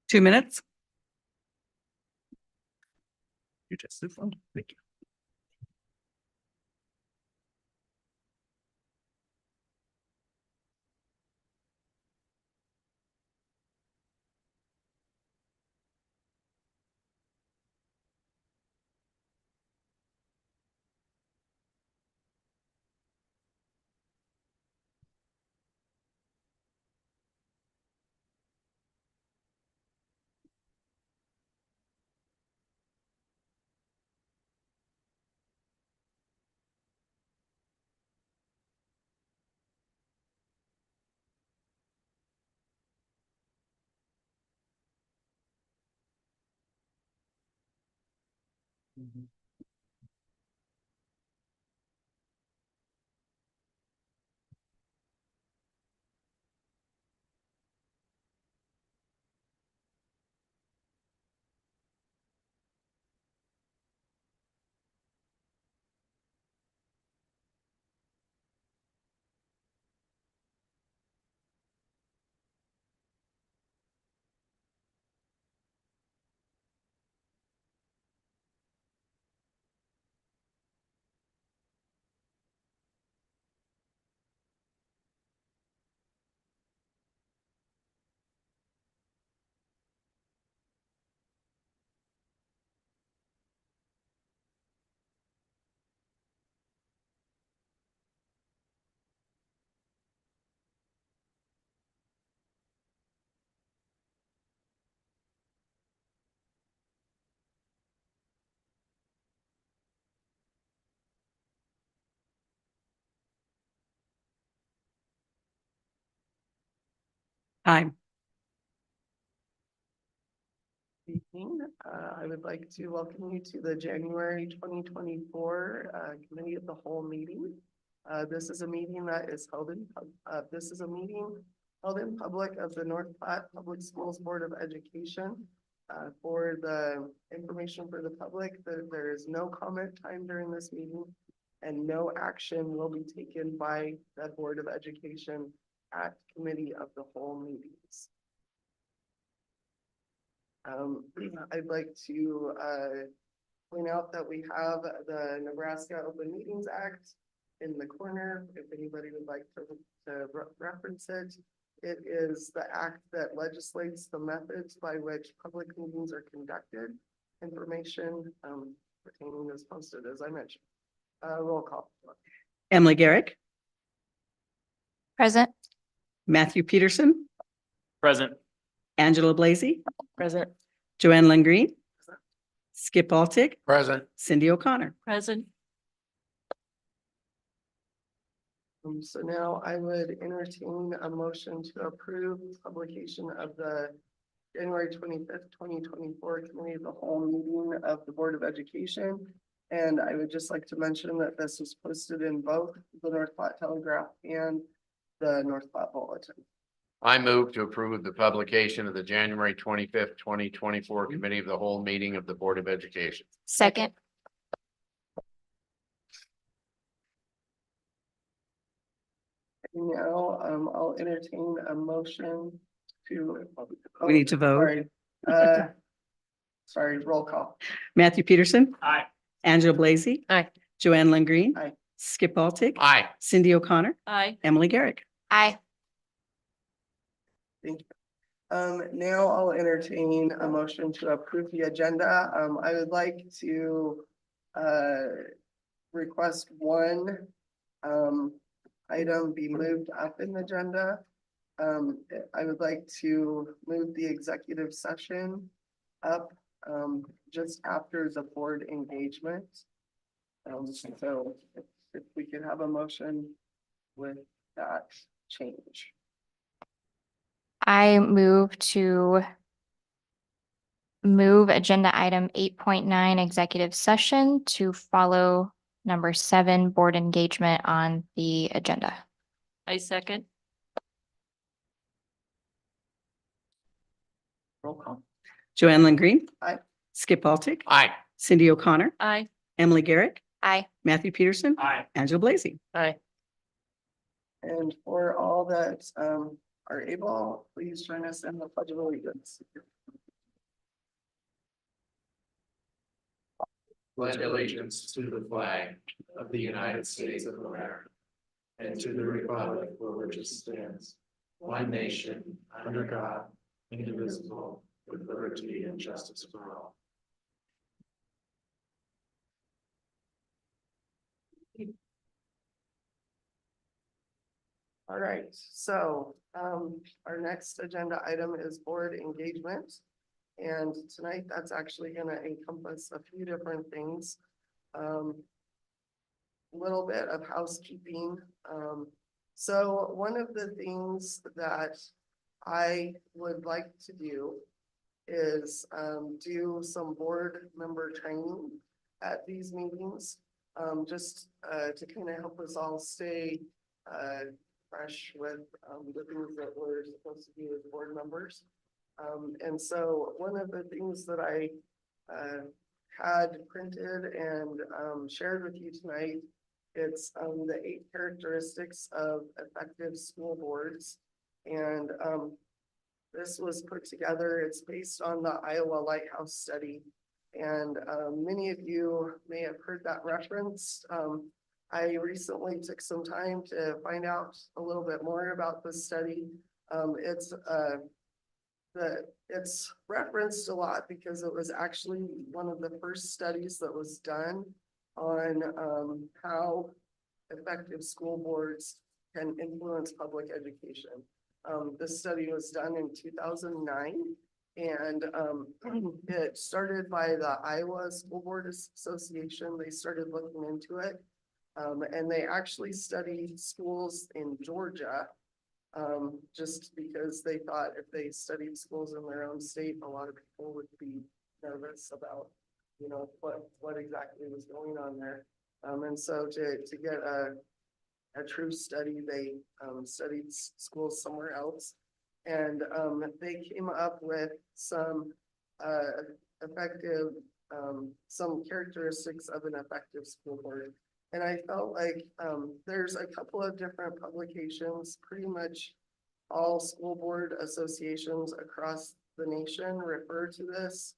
2 minutes. You just the phone. Thank you. Time. Evening. I would like to welcome you to the January 2024 Committee of the Whole meeting. This is a meeting that is held in public of the North Platte Public Schools Board of Education. For the information for the public, there is no comment time during this meeting and no action will be taken by the Board of Education at Committee of the Whole meetings. I'd like to point out that we have the Nebraska Open Meetings Act in the corner. If anybody would like to reference it, it is the act that legislates the methods by which public meetings are conducted. Information pertaining is posted, as I mentioned. Roll call. Emily Garrick, Present. Matthew Peterson, Present. Angela Blasey, Present. Joanne Lengreen, Skip Altig, Present. Cindy O'Connor. Present. So now I would entertain a motion to approve publication of the January 25th, 2024 Committee of the Whole meeting of the Board of Education. And I would just like to mention that this was posted in both the North Platte Telegraph and the North Platte Bulletin. I move to approve the publication of the January 25th, 2024 Committee of the Whole meeting of the Board of Education. Second. Now, I'll entertain a motion to. We need to vote. Sorry, sorry, roll call. Matthew Peterson. Aye. Angela Blasey. Aye. Joanne Lengreen. Aye. Skip Altig. Aye. Cindy O'Connor. Aye. Emily Garrick. Aye. Thank you. Now I'll entertain a motion to approve the agenda. I would like to request one item be moved up in the agenda. I would like to move the executive session up just after the board engagement. So if we could have a motion with that change. I move to move agenda item 8.9 executive session to follow number 7 board engagement on the agenda. I second. Roll call. Joanne Lengreen. Aye. Skip Altig. Aye. Cindy O'Connor. Aye. Emily Garrick. Aye. Matthew Peterson. Aye. Angela Blasey. Aye. And for all that are able, please join us in the Pledge of Allegiance. pledge allegiance to the flag of the United States of America and to the republic for which it stands, one nation, under God, indivisible, with liberty and justice for all. All right, so our next agenda item is board engagement. And tonight, that's actually gonna encompass a few different things. Little bit of housekeeping. So one of the things that I would like to do is do some board member training at these meetings. Just to kind of help us all stay fresh with the things that we're supposed to do as board members. And so one of the things that I had printed and shared with you tonight, it's the 8 characteristics of effective school boards. And this was put together, it's based on the Iowa Lighthouse Study. And many of you may have heard that referenced. I recently took some time to find out a little bit more about this study. It's referenced a lot because it was actually one of the first studies that was done on how effective school boards can influence public education. This study was done in 2009, and it started by the Iowa School Board Association. They started looking into it, and they actually studied schools in Georgia, just because they thought if they studied schools in their own state, a lot of people would be nervous about, you know, what exactly was going on there. And so to get a true study, they studied schools somewhere else. And they came up with some some characteristics of an effective school board. And I felt like there's a couple of different publications, pretty much all school board associations across the nation refer to this.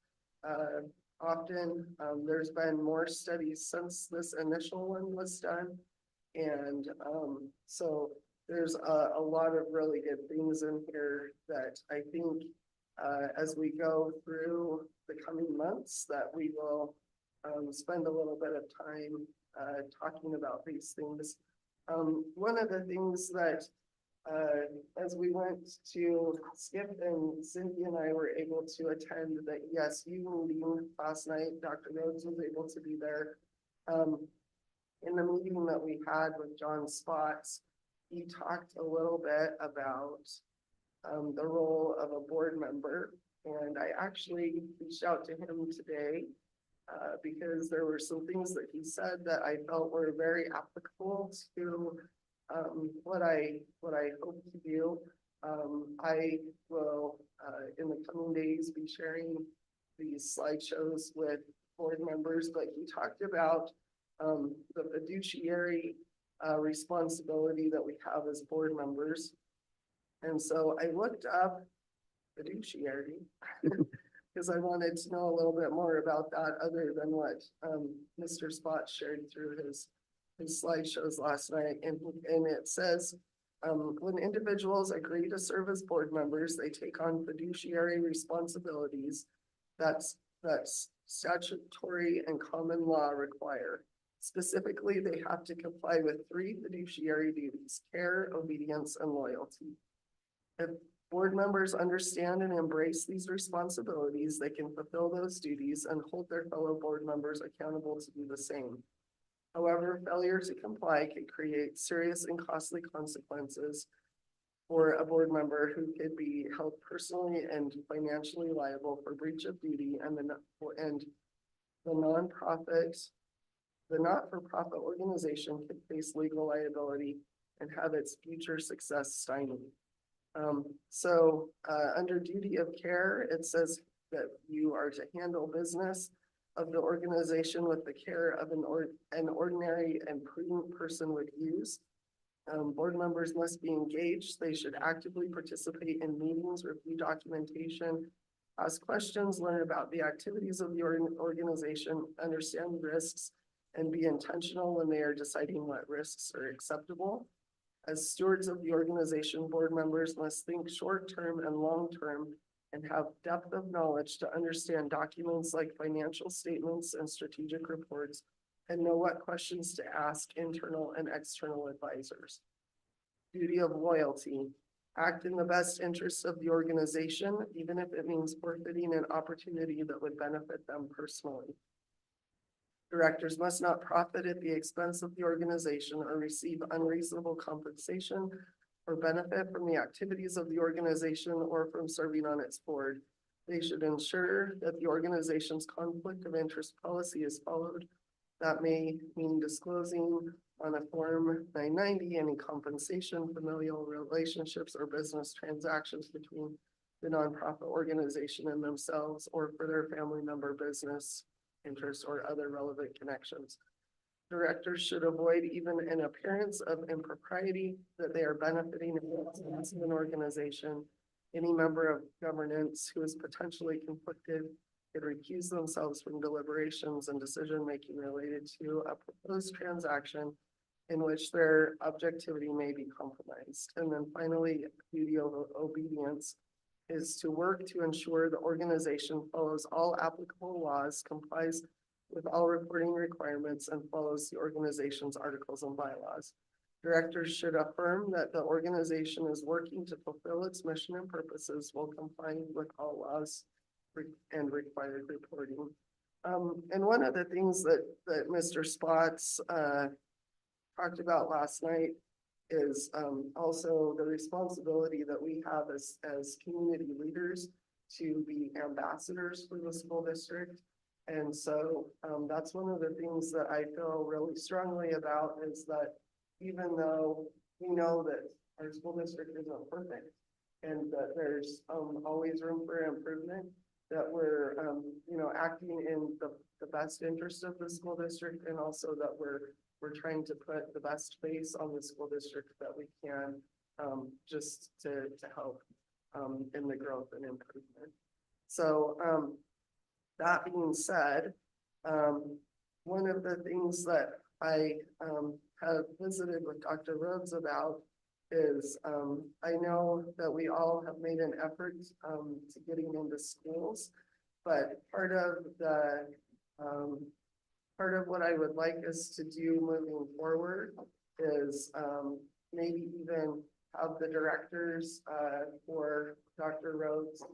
Often there's been more studies since this initial one was done. And so there's a lot of really good things in here that I think as we go through the coming months that we will spend a little bit of time talking about these things. One of the things that as we went to Skip and Cynthia and I were able to attend the ESU meeting last night. Dr. Rhodes was able to be there. In the meeting that we had with John Spots, he talked a little bit about the role of a board member. And I actually reached out to him today because there were some things that he said that I felt were very applicable to what I hope to do. I will in the coming days be sharing these slideshows with board members, but he talked about the fiduciary responsibility that we have as board members. And so I looked up fiduciary because I wanted to know a little bit more about that other than what Mr. Spot shared through his slideshows last night. And it says, when individuals agree to serve as board members, they take on fiduciary responsibilities that's statutory and common law require. Specifically, they have to comply with 3 fiduciary duties: care, obedience, and loyalty. If board members understand and embrace these responsibilities, they can fulfill those duties and hold their fellow board members accountable to do the same. However, failure to comply can create serious and costly consequences for a board member who could be held personally and financially liable for breach of duty, and the not-for-profit organization could face legal liability and have its future success stymied. Under duty of care, it says that you are to handle business of the organization with the care of an ordinary and prudent person would use. Board members must be engaged. They should actively participate in meetings, review documentation, ask questions, learn about the activities of the organization, understand risks, and be intentional when they are deciding what risks are acceptable. As stewards of the organization, board members must think short-term and long-term and have depth of knowledge to understand documents like financial statements and strategic reports and know what questions to ask internal and external advisors. Duty of loyalty. Act in the best interest of the organization, even if it means forfeiting an opportunity that would benefit them personally. Directors must not profit at the expense of the organization or receive unreasonable compensation or benefit from the activities of the organization or from serving on its board. They should ensure that the organization's conflict of interest policy is followed. That may mean disclosing on a Form 990 any compensation, familial relationships, or business transactions between the nonprofit organization and themselves or for their family member business interests or other relevant connections. Directors should avoid even an appearance of impropriety that they are benefiting against an organization. Any member of governance who is potentially conflicted could recuse themselves from deliberations and decision-making related to a proposed transaction in which their objectivity may be compromised. And then finally, duty of obedience is to work to ensure the organization follows all applicable laws, complies with all reporting requirements, and follows the organization's articles and bylaws. Directors should affirm that the organization is working to fulfill its mission and purposes while complying with all laws and required reporting. And one of the things that Mr. Spots talked about last night is also the responsibility that we have as community leaders to be ambassadors for the school district. And so that's one of the things that I feel really strongly about is that even though we know that our school district isn't perfect and that there's always room for improvement, that we're acting in the best interest of the school district, and also that we're trying to put the best face on the school district that we can, just to help in the growth and improvement. So that being said, one of the things that I have visited with Dr. Rhodes about is I know that we all have made an effort to getting into schools, but part of what I would like us to do moving forward is maybe even have the directors for Dr. Rhodes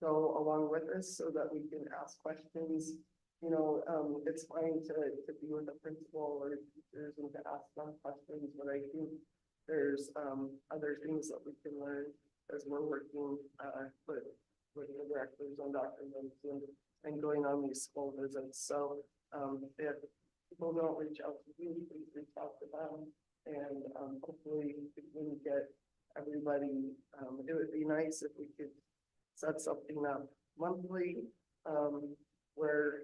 go along with us so that we can ask questions. It's fine to be with the principal or teachers and to ask them questions, but I think there's other things that we can learn as we're working with the directors on Dr. Rhodes and going on these school visits. So if people don't reach out to you, please reach out to them, and hopefully we can get everybody. It would be nice if we could set something up monthly where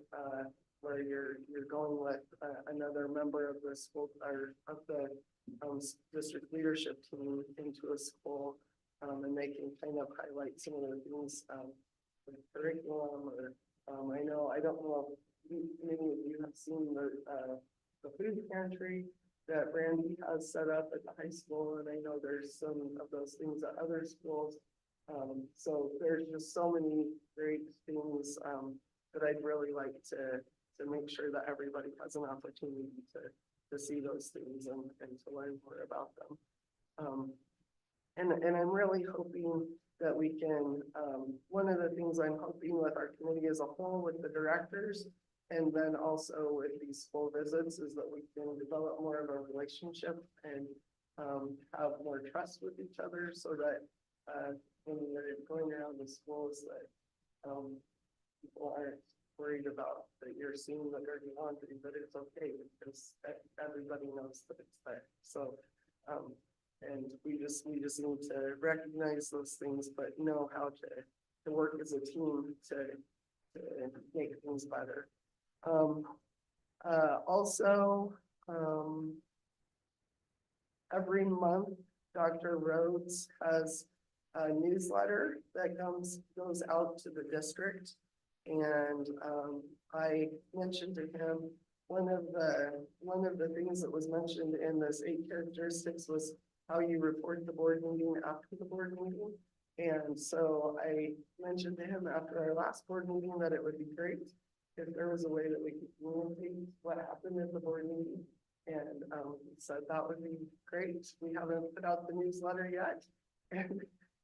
you're going with another member of the school or of the district leadership team into a school, and they can kind of highlight some of the things with curriculum or I don't know if many of you have seen the food pantry that Randy has set up at the high school, and I know there's some of those things at other schools. So there's just so many great things that I'd really like to make sure that everybody has an opportunity to see those things and to learn more about them. And I'm really hoping that we can, one of the things I'm hoping with our committee as a whole with the directors and then also with these school visits is that we can develop more of a relationship and have more trust with each other so that when we're going around the schools that people aren't worried about that you're seeing the dirty laundry, but it's okay because everybody knows that it's there. So and we just need to recognize those things, but know how to work as a team to make things better. Also, every month, Dr. Rhodes has newsletter that goes out to the district. And, I mentioned to him, one of the things that was mentioned in this 8 characteristics was how you report the board meeting after the board meeting. And so I mentioned to him after our last board meeting that it would be great if there was a way that we could communicate what happened at the board meeting. And, he said that would be great. We haven't put out the newsletter yet.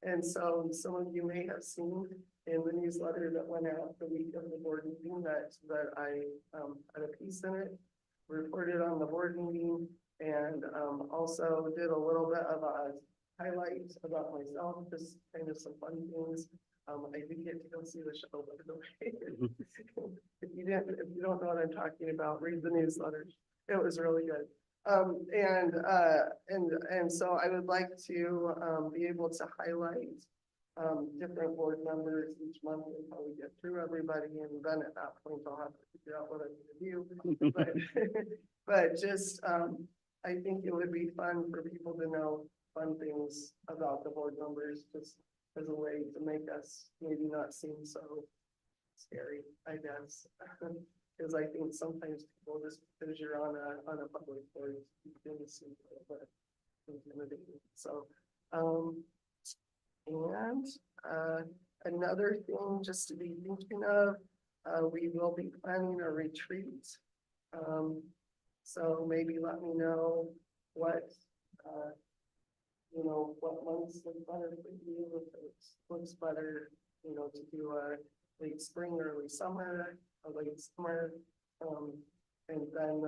And so some of you may have seen in the newsletter that went out the week of the board meeting that I, had a piece in it, reported on the board meeting, and, also did a little bit of a highlight about myself, just kind of some fun things. I did get to go see the show, by the way. If you don't know what I'm talking about, read the newsletter. It was really good. And so I would like to, be able to highlight, different board members each month until we get through everybody. And then at that point, I'll have to figure out what I need to do. But just, I think it would be fun for people to know fun things about the board members, just as a way to make us maybe not seem so scary, I guess. Because I think sometimes people, just because you're on a public board, you can seem a little bit intimidating. So, and another thing just to be thinking of, we will be planning a retreat. So maybe let me know what, what months look better for you, if it looks better, to do a late spring, early summer, a late summer. And then,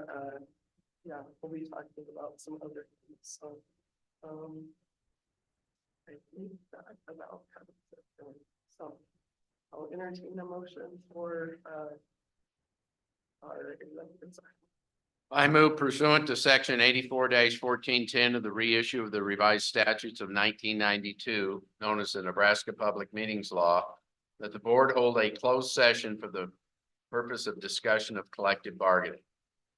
yeah, we'll be talking about some other things. So, I think that about covers it. So I'll entertain a motion for, our executive session. I move pursuant to section 84-1410 of the reissue of the revised statutes of 1992, known as the Nebraska Public Meetings Law, that the board hold a closed session for the purpose of discussion of collective bargaining.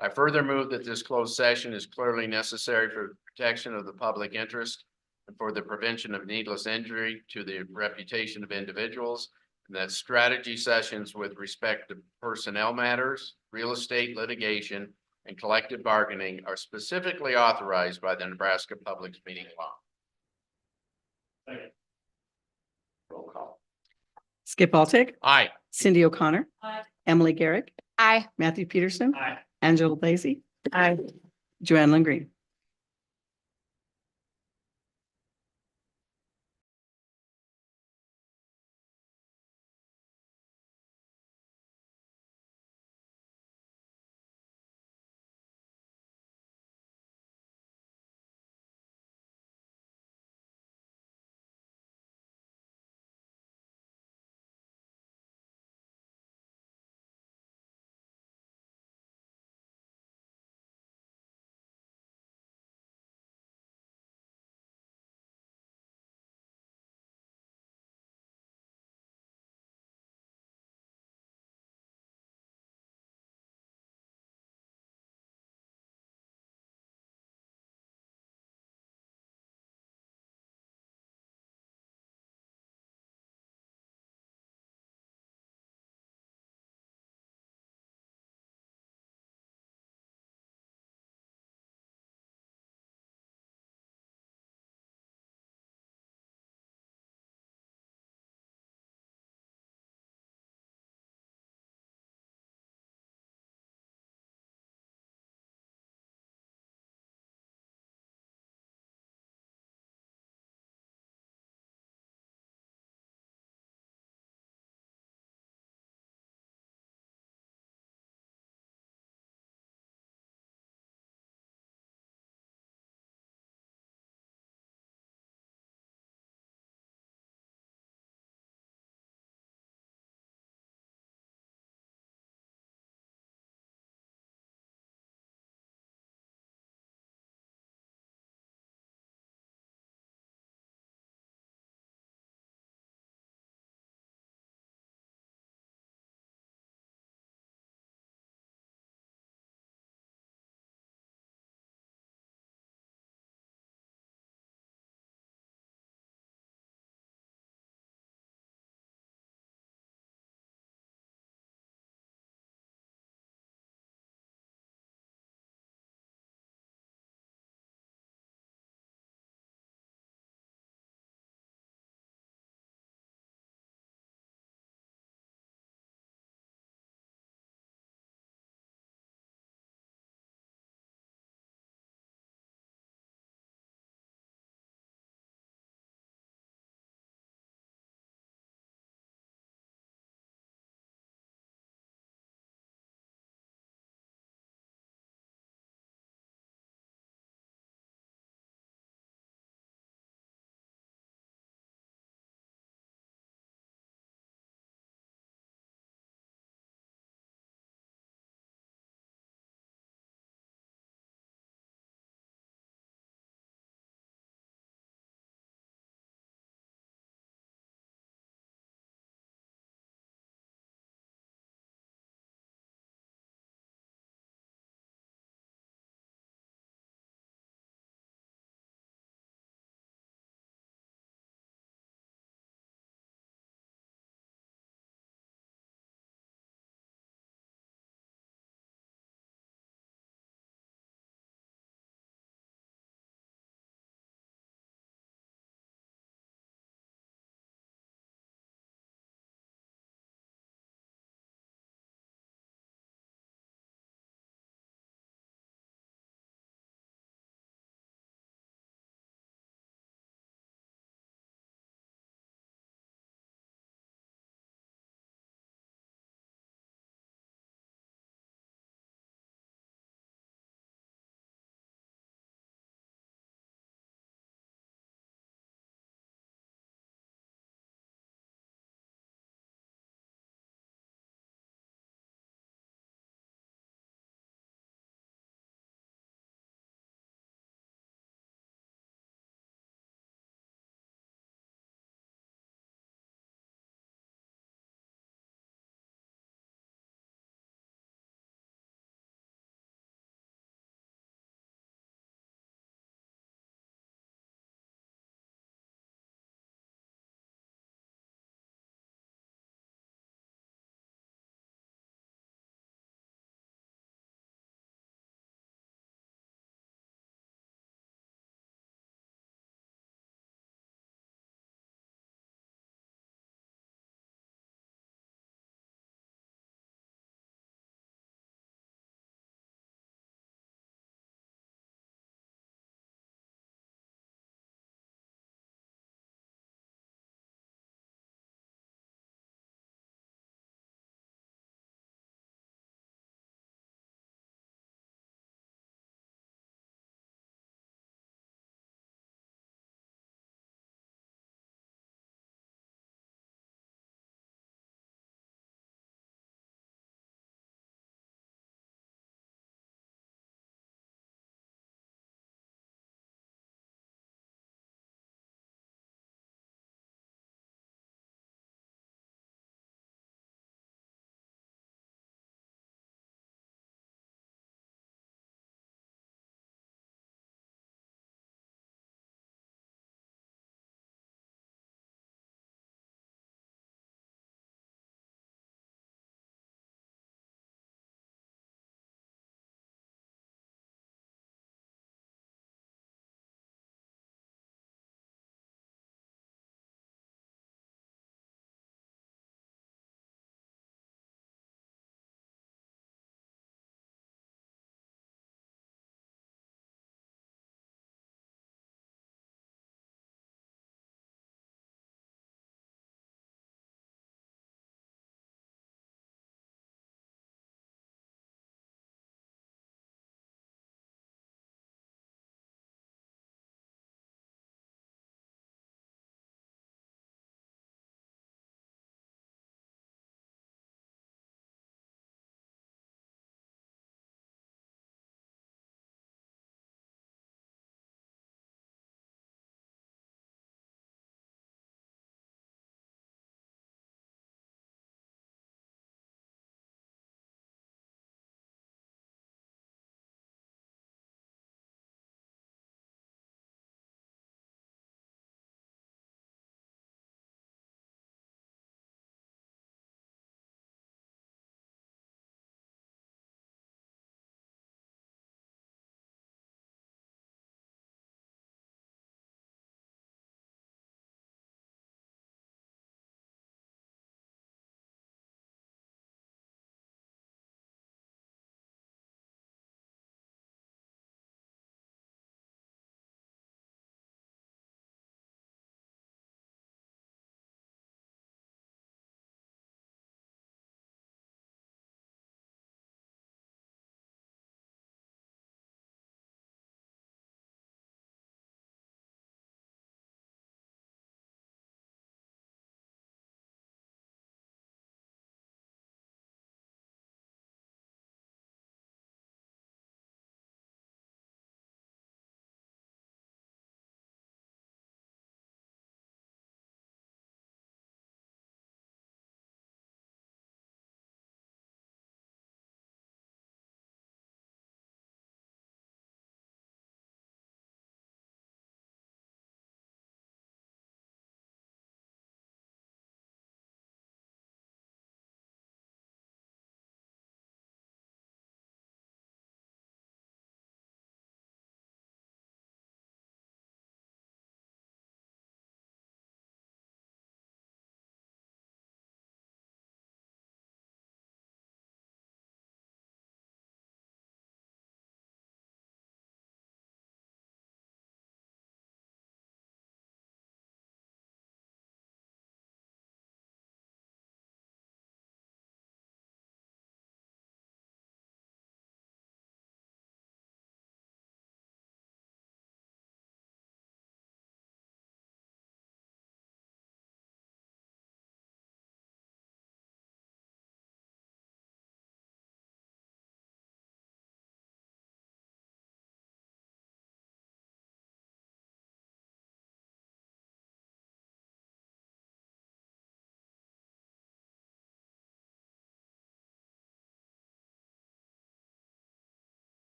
I further move that this closed session is clearly necessary for the protection of the public interest and for the prevention of needless injury to the reputation of individuals, and that strategy sessions with respect to personnel matters, real estate litigation, and collective bargaining are specifically authorized by the Nebraska Public Meeting Law. Roll call. Skip Altick, Aye. Cindy O'Connor. Aye. Emily Garrick, Aye. Matthew Peterson. Aye. Angela Lacy. Aye. Joanne Lynn Green.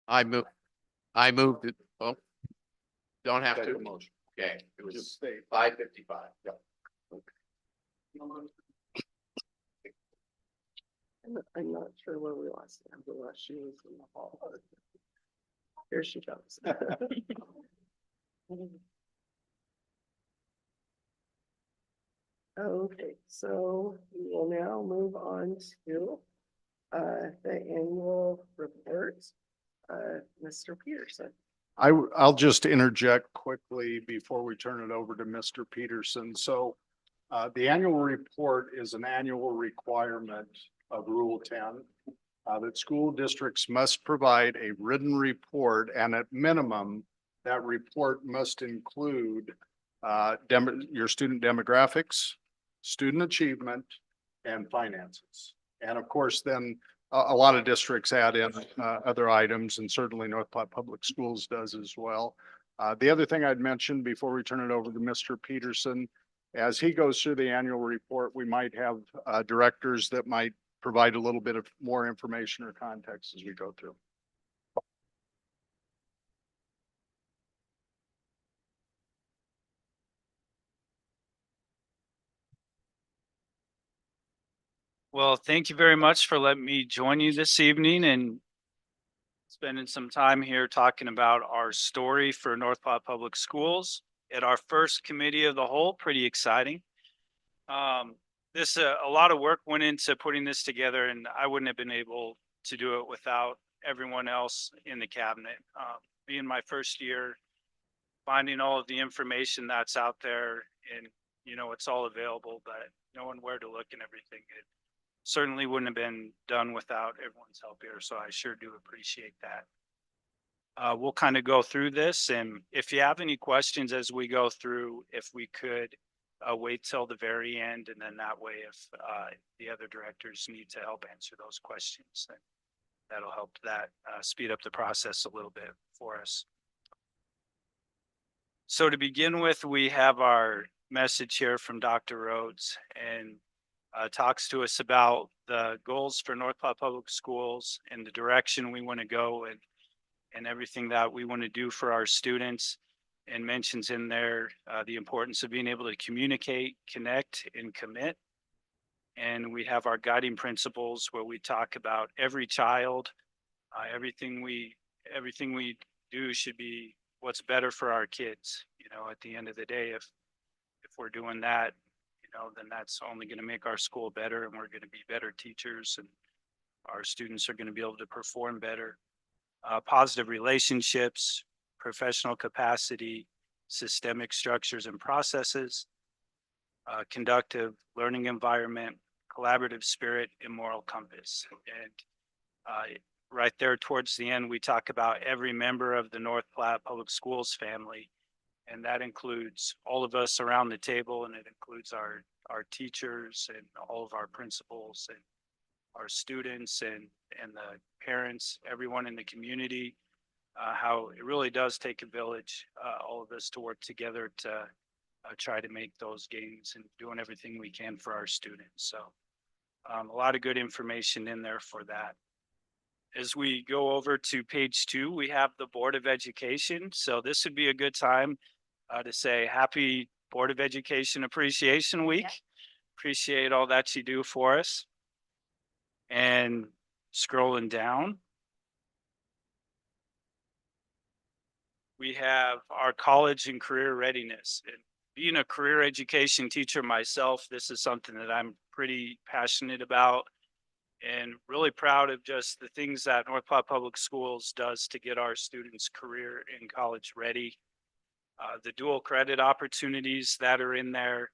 I moved it. Oh, don't have to. Okay, it was 5:55. I'm not sure where we lost Angela. She was in the hall. Here she comes. Okay, so we will now move on to the annual report. Mr. Peterson. I'll just interject quickly before we turn it over to Mr. Peterson. So the annual report is an annual requirement of Rule 10 that school districts must provide a written report, and at minimum, that report must include your student demographics, student achievement, and finances. And of course, then a lot of districts add in other items, and certainly North Platte Public Schools does as well. The other thing I'd mention before we turn it over to Mr. Peterson, as he goes through the annual report, we might have directors that might provide a little bit of more information or context as we go through. Well, thank you very much for letting me join you this evening and spending some time here talking about our story for North Platte Public Schools at our first committee of the whole. Pretty exciting. A lot of work went into putting this together, and I wouldn't have been able to do it without everyone else in the cabinet. Being my first year, finding all of the information that's out there, and it's all available, but knowing where to look and everything, it certainly wouldn't have been done without everyone's help here. So I sure do appreciate that. We'll kind of go through this, and if you have any questions as we go through, if we could wait till the very end, and then that way, if the other directors need to help answer those questions, then that'll help that speed up the process a little bit for us. So to begin with, we have our message here from Dr. Rhodes, and talks to us about the goals for North Platte Public Schools and the direction we want to go, and everything that we want to do for our students, and mentions in there the importance of being able to communicate, connect, and commit. And we have our guiding principles where we talk about every child, everything we do should be what's better for our kids. At the end of the day, if we're doing that, then that's only going to make our school better, and we're going to be better teachers, and our students are going to be able to perform better. Positive relationships, professional capacity, systemic structures and processes, conductive learning environment, collaborative spirit, and moral compass. And right there towards the end, we talk about every member of the North Platte Public Schools family. And that includes all of us around the table, and it includes our teachers and all of our principals and our students and the parents, everyone in the community, how it really does take a village, all of us to work together to try to make those gains, and doing everything we can for our students. So a lot of good information in there for that. As we go over to page 2, we have the Board of Education. So this would be a good time to say happy Board of Education Appreciation Week. Yep. Appreciate all that you do for us. And scrolling down, we have our college and career readiness. And being a career education teacher myself, this is something that I'm pretty passionate about, and really proud of just the things that North Platte Public Schools does to get our students career and college ready. The dual credit opportunities that are in there.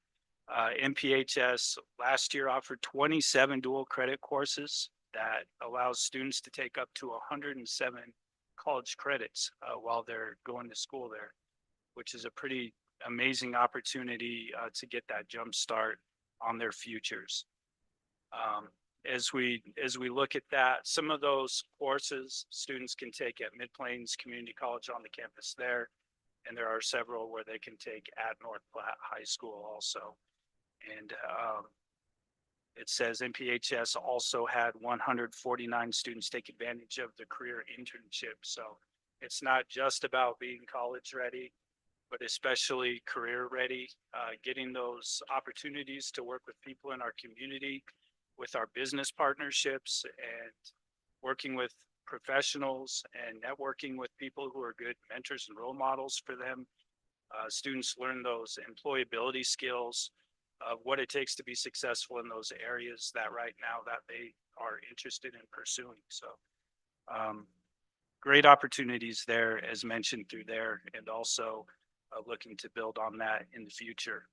NPHS last year offered 27 dual credit courses that allows students to take up to 107 college credits while they're going to school there, which is a pretty amazing opportunity to get that jump start on their futures. As we look at that, some of those courses students can take at Mid-Plains Community College on the campus there, and there are several where they can take at North Platte High School also. And it says NPHS also had 149 students take advantage of the career internship. So it's not just about being college ready, but especially career ready, getting those opportunities to work with people in our community, with our business partnerships, and working with professionals and networking with people who are good mentors and role models for them. Students learn those employability skills of what it takes to be successful in those areas that right now that they are interested in pursuing. So great opportunities there as mentioned through there, and also looking to build on that in the future.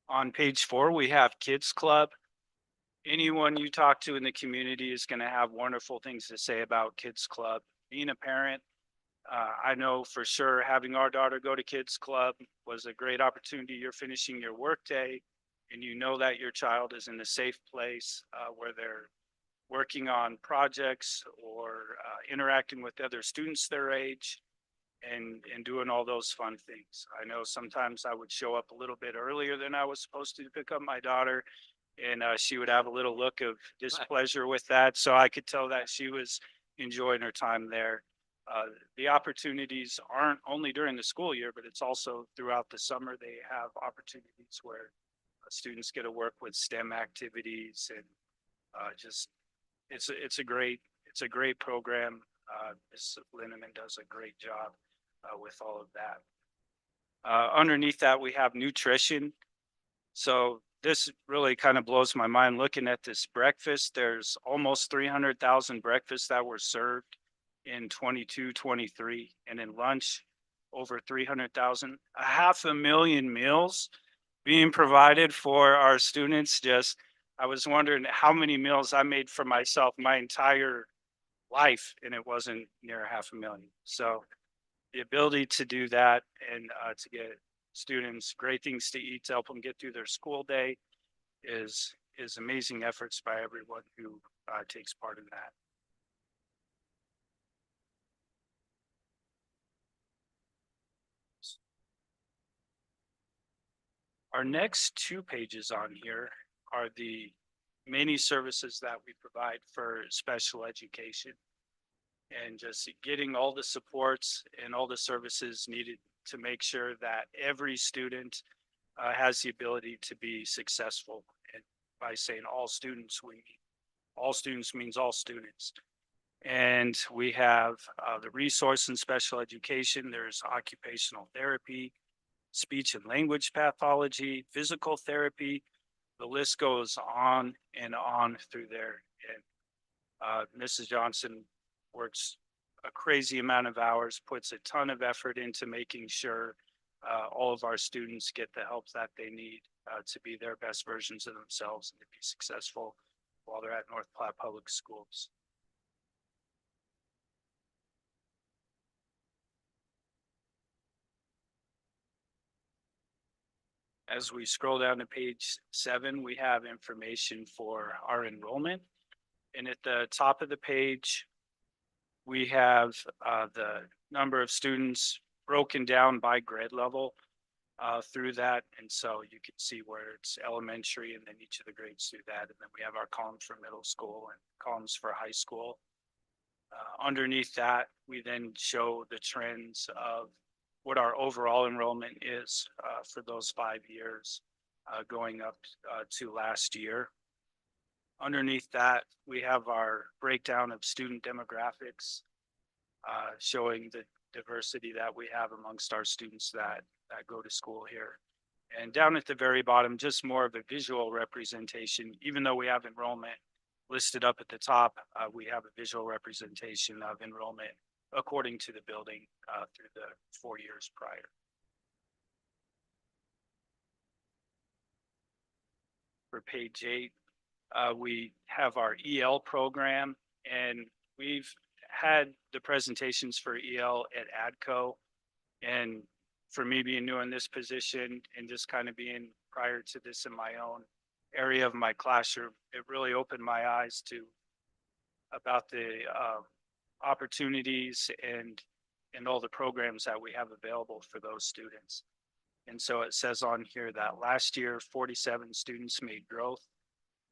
On page 4, we have Kids Club. Anyone you talk to in the community is going to have wonderful things to say about Kids Club. Being a parent, I know for sure having our daughter go to Kids Club was a great opportunity. You're finishing your workday and you know that your child is in a safe place where they're working on projects or interacting with other students their age and doing all those fun things. I know sometimes I would show up a little bit earlier than I was supposed to pick up my daughter, and she would have a little look of displeasure with that. So I could tell that she was enjoying her time there. The opportunities aren't only during the school year, but it's also throughout the summer. They have opportunities where students get to work with STEM activities, and just it's a great program. Ms. Linneman does a great job with all of that. Underneath that, we have nutrition. So this really kind of blows my mind looking at this breakfast. There's almost 300,000 breakfasts that were served in 22-23, and in lunch over 300,000, 500,000 meals being provided for our students. Just, I was wondering how many meals I made for myself my entire life, and it wasn't near 500,000. So the ability to do that and to get students great things to eat to help them get through their school day is amazing efforts by everyone who takes part in that. Our next 2 pages on here are the many services that we provide for special education, and just getting all the supports and all the services needed to make sure that every student has the ability to be successful. And by saying all students, we mean all students means all students. And we have the resource in special education. There's occupational therapy, speech and language pathology, physical therapy. The list goes on and on through there. And Mrs. Johnson works a crazy amount of hours, puts a ton of effort into making sure all of our students get the help that they need to be their best versions of themselves and to be successful while they're at North Platte Public Schools. As we scroll down to page 7, we have information for our enrollment. And at the top of the page, we have the number of students broken down by grade level through that. And so you can see where it's elementary and then each of the grades through that. And then we have our columns for middle school and columns for high school. Underneath that, we then show the trends of what our overall enrollment is for those 5 years going up to last year. Underneath that, we have our breakdown of student demographics showing the diversity that we have amongst our students that go to school here. And down at the very bottom, just more of a visual representation. Even though we have enrollment listed up at the top, we have a visual representation of enrollment according to the building through the 4 years prior. For page 8, we have our EL program, and we've had the presentations for EL at ADCO. And for me being new in this position and just kind of being prior to this in my own area of my classroom, it really opened my eyes to about the opportunities and all the programs that we have available for those students. And so it says on here that last year, 47 students made growth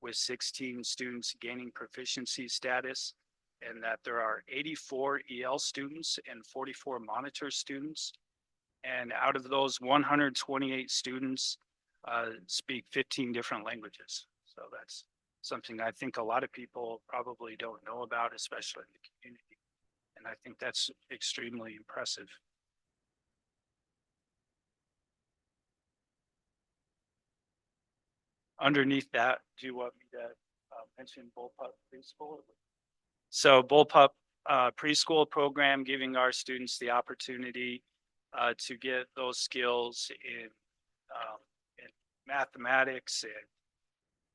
with 16 students gaining proficiency status, and that there are 84 EL students and 44 monitor students. And out of those, 128 students speak 15 different languages. So that's something I think a lot of people probably don't know about, especially in the community. And I think that's extremely impressive. Underneath that, do you want me to mention Bullpup Preschool? So Bullpup Preschool program, giving our students the opportunity to get those skills in mathematics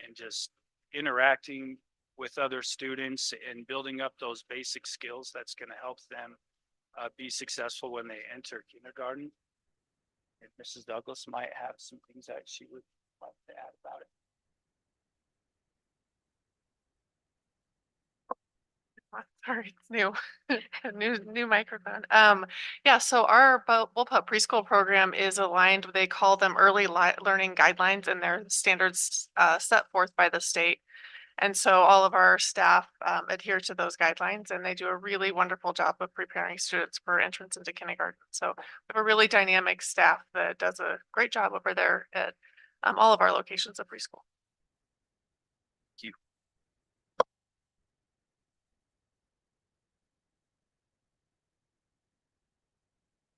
and just interacting with other students and building up those basic skills that's going to help them be successful when they enter kindergarten. And Mrs. Douglas might have some things that she would like to add about it. Sorry, it's new, new microphone. Yeah, so our Bullpup preschool program is aligned, they call them early learning guidelines, and they're standards set forth by the state. And so all of our staff adhere to those guidelines, and they do a really wonderful job of preparing students for entrance into kindergarten. So we have a really dynamic staff that does a great job over there at all of our locations of preschool. Thank you.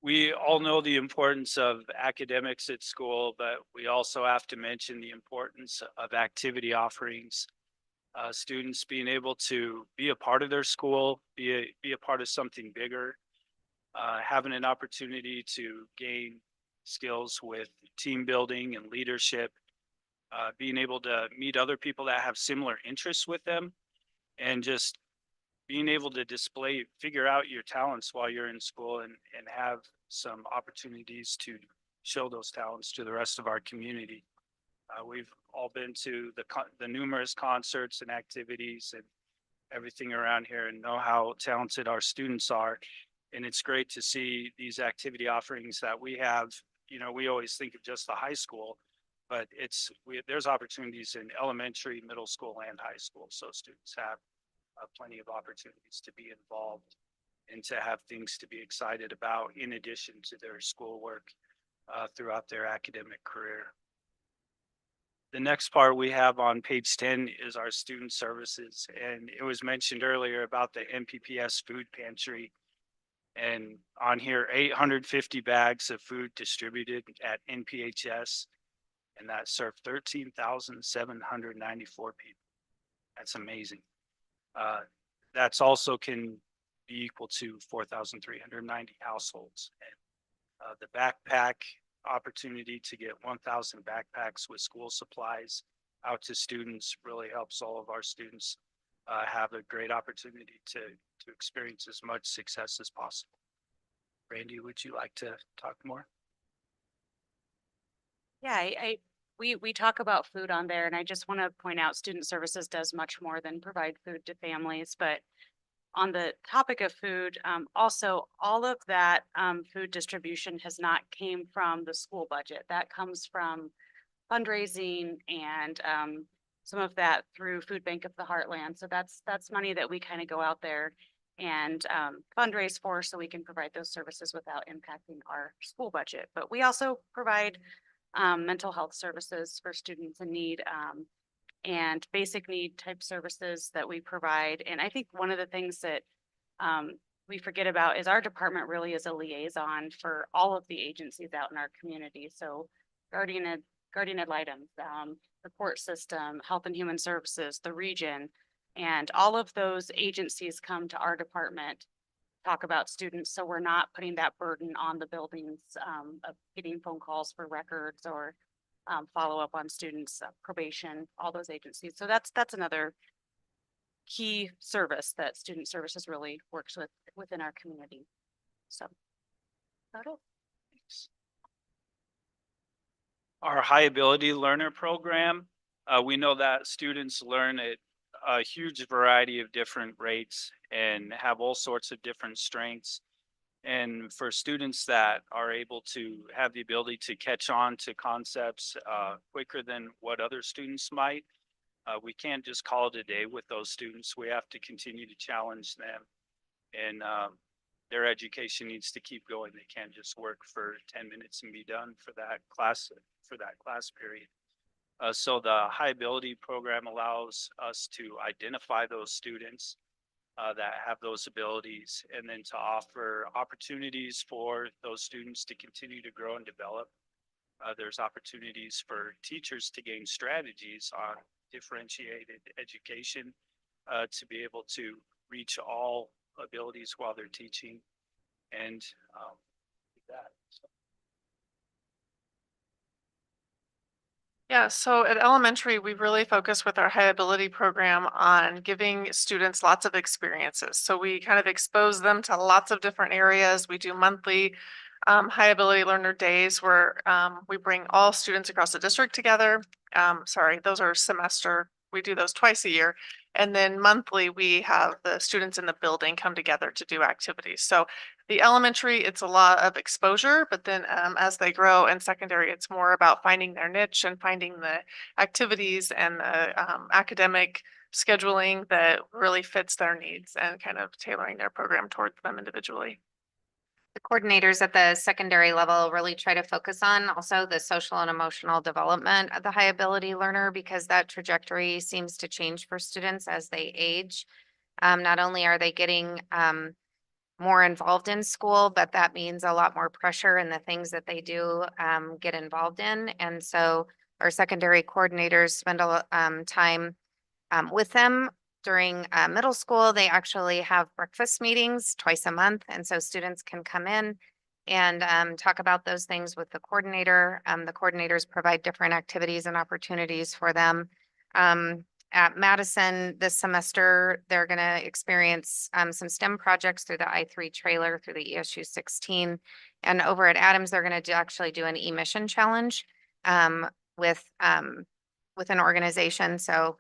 We all know the importance of academics at school, but we also have to mention the importance of activity offerings. Students being able to be a part of their school, be a part of something bigger, having an opportunity to gain skills with team building and leadership, being able to meet other people that have similar interests with them, and just being able to figure out your talents while you're in school and have some opportunities to show those talents to the rest of our community. We've all been to the numerous concerts and activities and everything around here and know how talented our students are. And it's great to see these activity offerings that we have. You know, we always think of just the high school, but there's opportunities in elementary, middle school, and high school. So students have plenty of opportunities to be involved and to have things to be excited about in addition to their schoolwork throughout their academic career. The next part we have on page 10 is our student services. And it was mentioned earlier about the NPPS food pantry. And on here, 850 bags of food distributed at NPHS. And that served 13,794 people. That's amazing. That's also can be equal to 4,390 households. And the backpack opportunity to get 1,000 backpacks with school supplies out to students really helps all of our students have a great opportunity to experience as much success as possible. Randy, would you like to talk more? Yeah, we talk about food on there, and I just want to point out student services does much more than provide food to families. But on the topic of food, also all of that food distribution has not came from the school budget. That comes from fundraising and some of that through Food Bank of the Heartland. So that's money that we kind of go out there and fundraise for, so we can provide those services without impacting our school budget. But we also provide mental health services for students in need, and basic need type services that we provide. And I think one of the things that we forget about is our department really is a liaison for all of the agencies out in our community. So guardian ad litem, the court system, health and human services, the region, and all of those agencies come to our department, talk about students. So we're not putting that burden on the buildings of getting phone calls for records or follow up on students, probation, all those agencies. So that's another key service that student services really works within our community. So that's it. Thanks. Our high ability learner program, we know that students learn at a huge variety of different rates and have all sorts of different strengths. And for students that are able to have the ability to catch on to concepts quicker than what other students might, We can't just call it a day with those students. We have to continue to challenge them. And their education needs to keep going. They can't just work for 10 minutes and be done for that class period. So the high ability program allows us to identify those students that have those abilities, and then to offer opportunities for those students to continue to grow and develop. There's opportunities for teachers to gain strategies on differentiated education to be able to reach all abilities while they're teaching. And that. So. Yeah, so at elementary, we really focus with our high ability program on giving students lots of experiences. So we kind of expose them to lots of different areas. We do monthly high ability learner days where we bring all students across the district together. Sorry, those are semester. We do those twice a year. And then monthly, we have the students in the building come together to do activities. So the elementary, it's a lot of exposure, but then as they grow in secondary, it's more about finding their niche and finding the activities and the academic scheduling that really fits their needs and kind of tailoring their program towards them individually. The coordinators at the secondary level really try to focus on also the social and emotional development of the high ability learner, because that trajectory seems to change for students as they age. Not only are they getting more involved in school, but that means a lot more pressure in the things that they do get involved in. And so our secondary coordinators spend a lot time with them. During middle school, they actually have breakfast meetings twice a month. And so students can come in and talk about those things with the coordinator. The coordinators provide different activities and opportunities for them. At Madison this semester, they're going to experience some STEM projects through the I3 trailer through the ESU 16. And over at Adams, they're going to actually do an e-mission challenge with an organization. So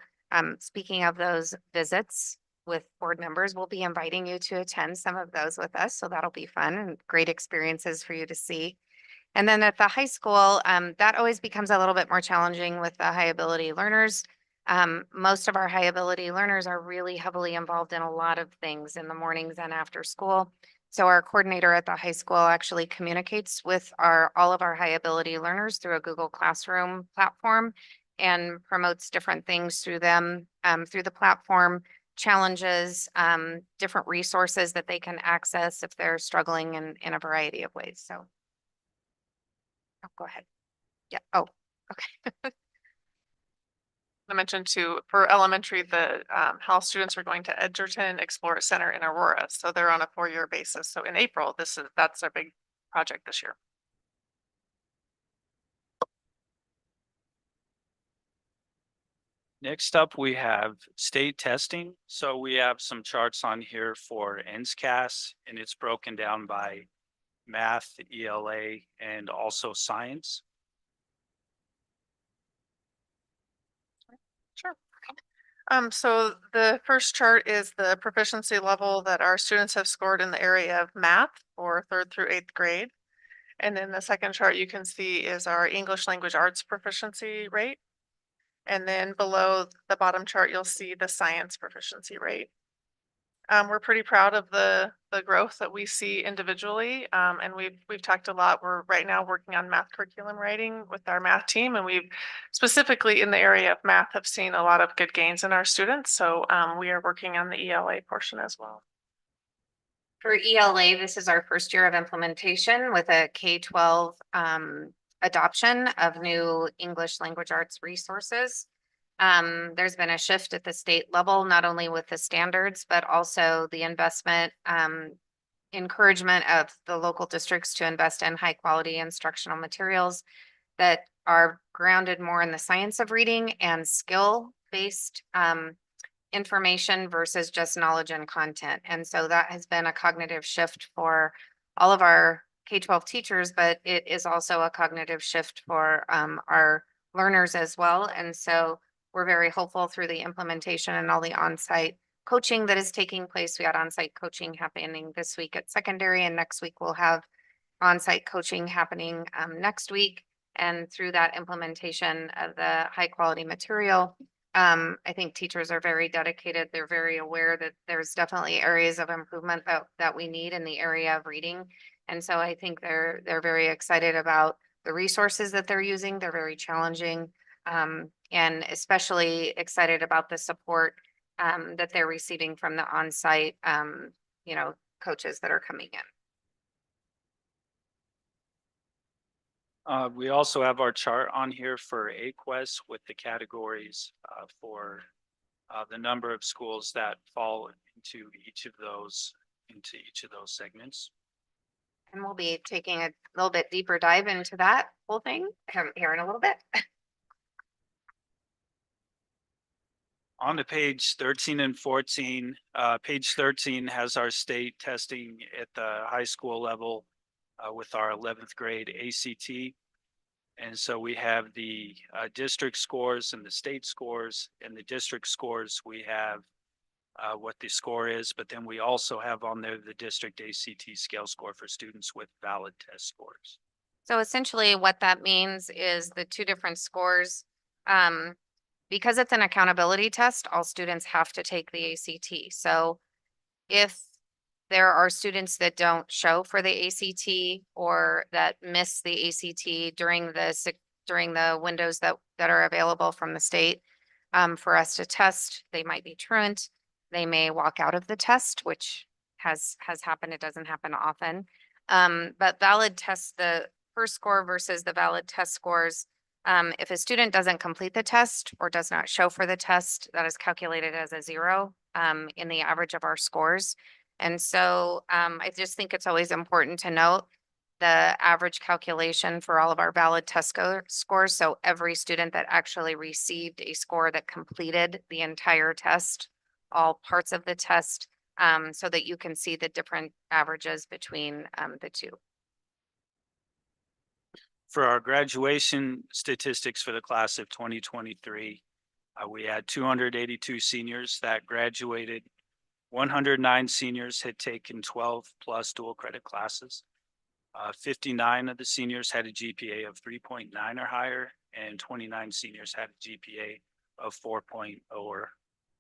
speaking of those visits with board members, we'll be inviting you to attend some of those with us. So that'll be fun and great experiences for you to see. And then at the high school, that always becomes a little bit more challenging with the high ability learners. Most of our high ability learners are really heavily involved in a lot of things in the mornings and after school. So our coordinator at the high school actually communicates with all of our high ability learners through a Google Classroom platform and promotes different things through them, through the platform, challenges, different resources that they can access if they're struggling in a variety of ways. So go ahead. Yeah. Oh, okay. I mentioned too, for elementary, the how students are going to Edgerton Explorer Center in Aurora. So they're on a 4-year basis. So in April, that's our big project this year. Next up, we have state testing. So we have some charts on here for NSCAS, and it's broken down by math, ELA, and also science. Sure. So the first chart is the proficiency level that our students have scored in the area of math for 3rd through 8th grade. And then the second chart you can see is our English language arts proficiency rate. And then below the bottom chart, you'll see the science proficiency rate. We're pretty proud of the growth that we see individually. And we've talked a lot. We're right now working on math curriculum writing with our math team. And we've specifically in the area of math have seen a lot of good gains in our students. So we are working on the ELA portion as well. For ELA, this is our first year of implementation with a K-12 adoption of new English language arts resources. There's been a shift at the state level, not only with the standards, but also the investment, encouragement of the local districts to invest in high quality instructional materials that are grounded more in the science of reading and skill-based information versus just knowledge and content. And so that has been a cognitive shift for all of our K-12 teachers, but it is also a cognitive shift for our learners as well. And so we're very hopeful through the implementation and all the on-site coaching that is taking place. We had on-site coaching happening this week at secondary, and next week we'll have on-site coaching happening next week. And through that implementation of the high quality material, I think teachers are very dedicated. They're very aware that there's definitely areas of improvement that we need in the area of reading. And so I think they're very excited about the resources that they're using. They're very challenging. And especially excited about the support that they're receiving from the on-site, coaches that are coming in. We also have our chart on here for AQuest with the categories for the number of schools that fall into each of those segments. And we'll be taking a little bit deeper dive into that whole thing here in a little bit. On to page 13 and 14, page 13 has our state testing at the high school level with our 11th grade ACT. And so we have the district scores and the state scores. In the district scores, we have what the score is, but then we also have on there the district ACT scale score for students with valid test scores. So essentially what that means is the two different scores. Because it's an accountability test, all students have to take the ACT. So if there are students that don't show for the ACT or that miss the ACT during the windows that are available from the state for us to test, they might be truant. They may walk out of the test, which has happened. It doesn't happen often. But valid tests, the first score versus the valid test scores. If a student doesn't complete the test or does not show for the test, that is calculated as a 0 in the average of our scores. And so I just think it's always important to note the average calculation for all of our valid test scores. So every student that actually received a score that completed the entire test, all parts of the test, so that you can see the different averages between the two. For our graduation statistics for the class of 2023, we had 282 seniors that graduated. 109 seniors had taken 12 plus dual credit classes. 59 of the seniors had a GPA of 3.9 or higher, and 29 seniors had a GPA of 4.0 or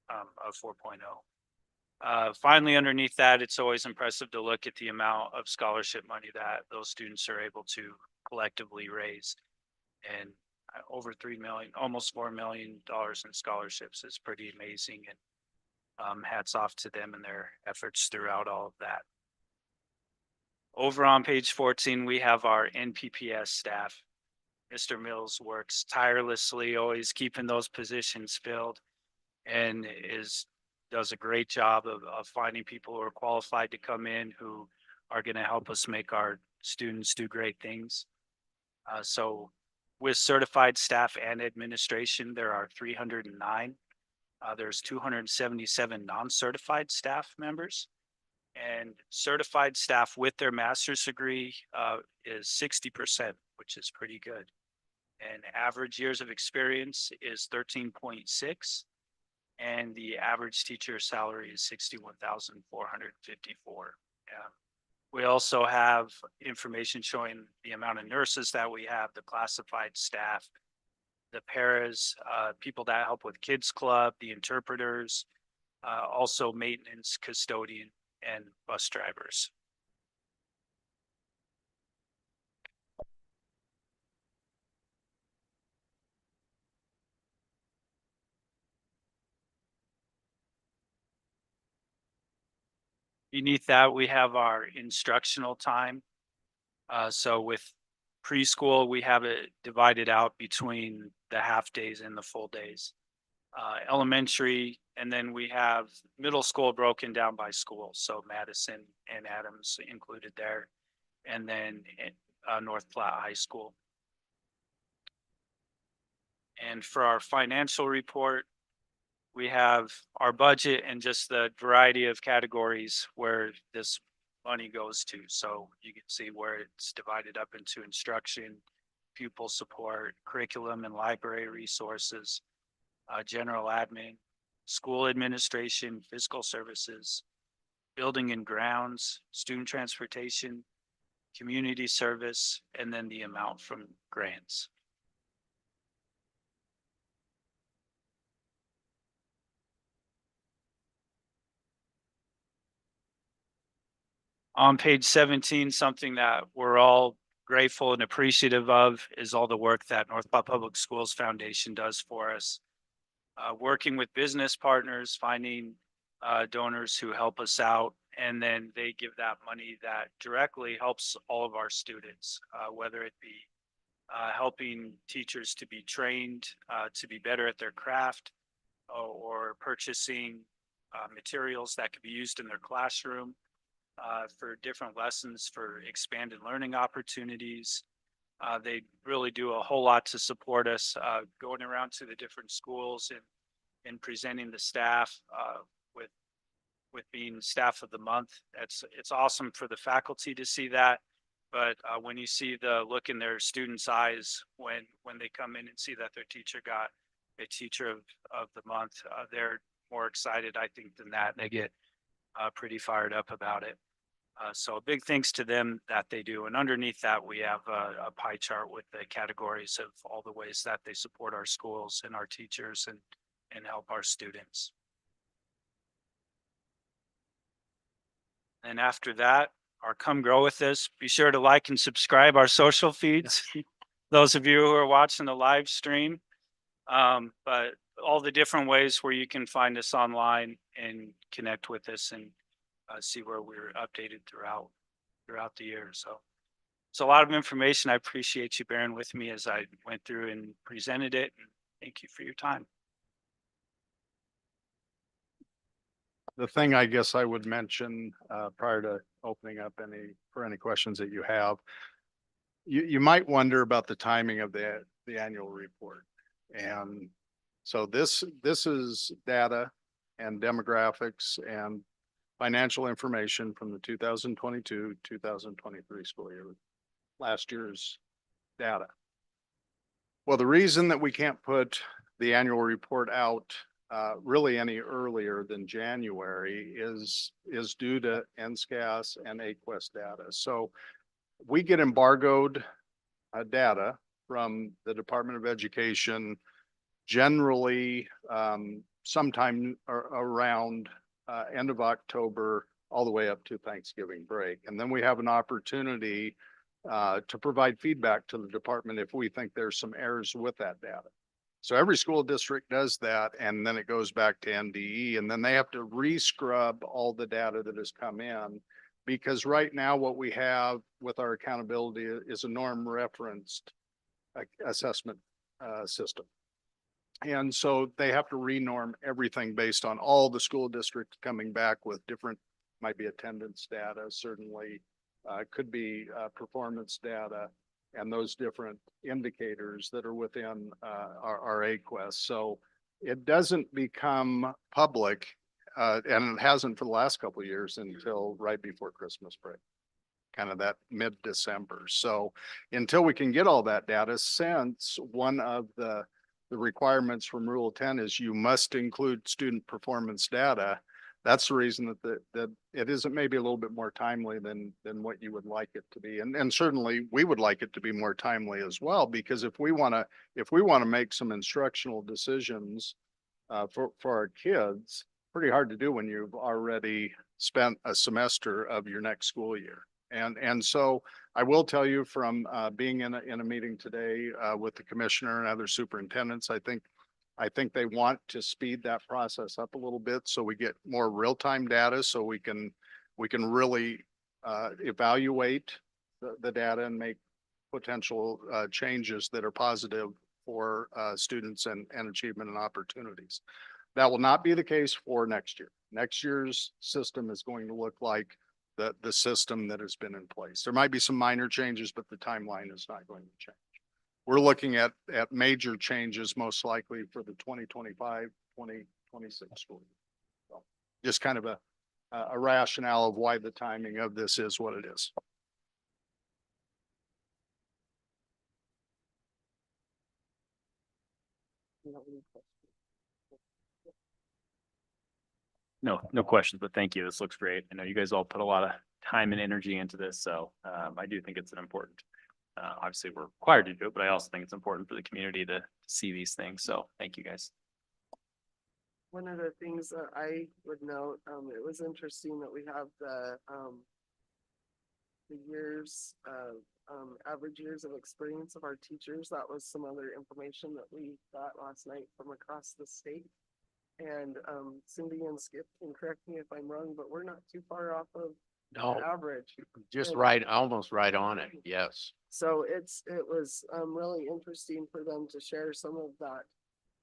of 4.0. Finally, underneath that, it's always impressive to look at the amount of scholarship money that those students are able to collectively raise. And over 3 million, almost $4 million in scholarships is pretty amazing. And hats off to them and their efforts throughout all of that. Over on page 14, we have our NPPS staff. Mr. Mills works tirelessly, always keeping those positions filled, and does a great job of finding people who are qualified to come in who are going to help us make our students do great things. So with certified staff and administration, there are 309. There's 277 non-certified staff members, and certified staff with their master's degree is 60%, which is pretty good. And average years of experience is 13.6. And the average teacher salary is $61,454. We also have information showing the amount of nurses that we have, the classified staff, the paras, people that help with kids club, the interpreters, also maintenance, custodian, and bus drivers. Beneath that, we have our instructional time. So with preschool, we have it divided out between the half days and the full days. Elementary, and then we have middle school broken down by school. So Madison and Adams included there, and then North Platte High School. And for our financial report, we have our budget and just the variety of categories where this money goes to. So you can see where it's divided up into instruction, pupil support, curriculum and library resources, general admin, school administration, fiscal services, building and grounds, student transportation, community service, and then the amount from grants. On page 17, something that we're all grateful and appreciative of is all the work that North Platte Public Schools Foundation does for us. Working with business partners, finding donors who help us out, and then they give that money that directly helps all of our students, whether it be helping teachers to be trained to be better at their craft, or purchasing materials that could be used in their classroom for different lessons, for expanded learning opportunities. They really do a whole lot to support us, going around to the different schools and presenting the staff with being staff of the month. It's awesome for the faculty to see that. But when you see the look in their students' eyes when they come in and see that their teacher got a teacher of the month, they're more excited, I think, than that. They get pretty fired up about it. So big thanks to them that they do. And underneath that, we have a pie chart with the categories of all the ways that they support our schools and our teachers and help our students. And after that, our Come Grow With Us, be sure to like and subscribe our social feeds. Those of you who are watching the live stream, but all the different ways where you can find us online and connect with us and see where we're updated throughout the year. So it's a lot of information. I appreciate you bearing with me as I went through and presented it. And thank you for your time. The thing I guess I would mention prior to opening up any questions that you have, you might wonder about the timing of the annual report. And so this is data and demographics and financial information from the 2022, 2023 school year, last year's data. Well, the reason that we can't put the annual report out really any earlier than January is due to NSCAS and AQuest data. So we get embargoed data from the Department of Education generally sometime around end of October all the way up to Thanksgiving break. And then we have an opportunity to provide feedback to the department if we think there's some errors with that data. So every school district does that, and then it goes back to NDE, and then they have to re-scrub all the data that has come in, because right now what we have with our accountability is a norm referenced assessment system. And so they have to re-norm everything based on all the school districts coming back with different, might be attendance data, certainly could be performance data, and those different indicators that are within our AQuest. So it doesn't become public, and it hasn't for the last couple of years until right before Christmas break, kind of that mid-December. So until we can get all that data, since one of the requirements from Rule 10 is you must include student performance data, that's the reason that it isn't maybe a little bit more timely than what you would like it to be. And certainly we would like it to be more timely as well, because if we want to make some instructional decisions for our kids, pretty hard to do when you've already spent a semester of your next school year. And so I will tell you from being in a meeting today with the commissioner and other superintendents, I think they want to speed that process up a little bit so we get more real-time data, so we can really evaluate the data and make potential changes that are positive for students and achievement and opportunities. That will not be the case for next year. Next year's system is going to look like the system that has been in place. There might be some minor changes, but the timeline is not going to change. We're looking at major changes, most likely for the 2025, 2026 school year. So just kind of a rationale of why the timing of this is what it is. No questions, but thank you. This looks great. I know you guys all put a lot of time and energy into this, so I do think it's an important. Obviously, we're required to do it, but I also think it's important for the community to see these things. So thank you, guys. One of the things that I would note, it was interesting that we have the the years of, average years of experience of our teachers. That was some other information that we got last night from across the state. And, Cindy and Skip can correct me if I'm wrong, but we're not too far off of No, average. just And right, almost right on it. Yes. So it was, really interesting for them to share some of that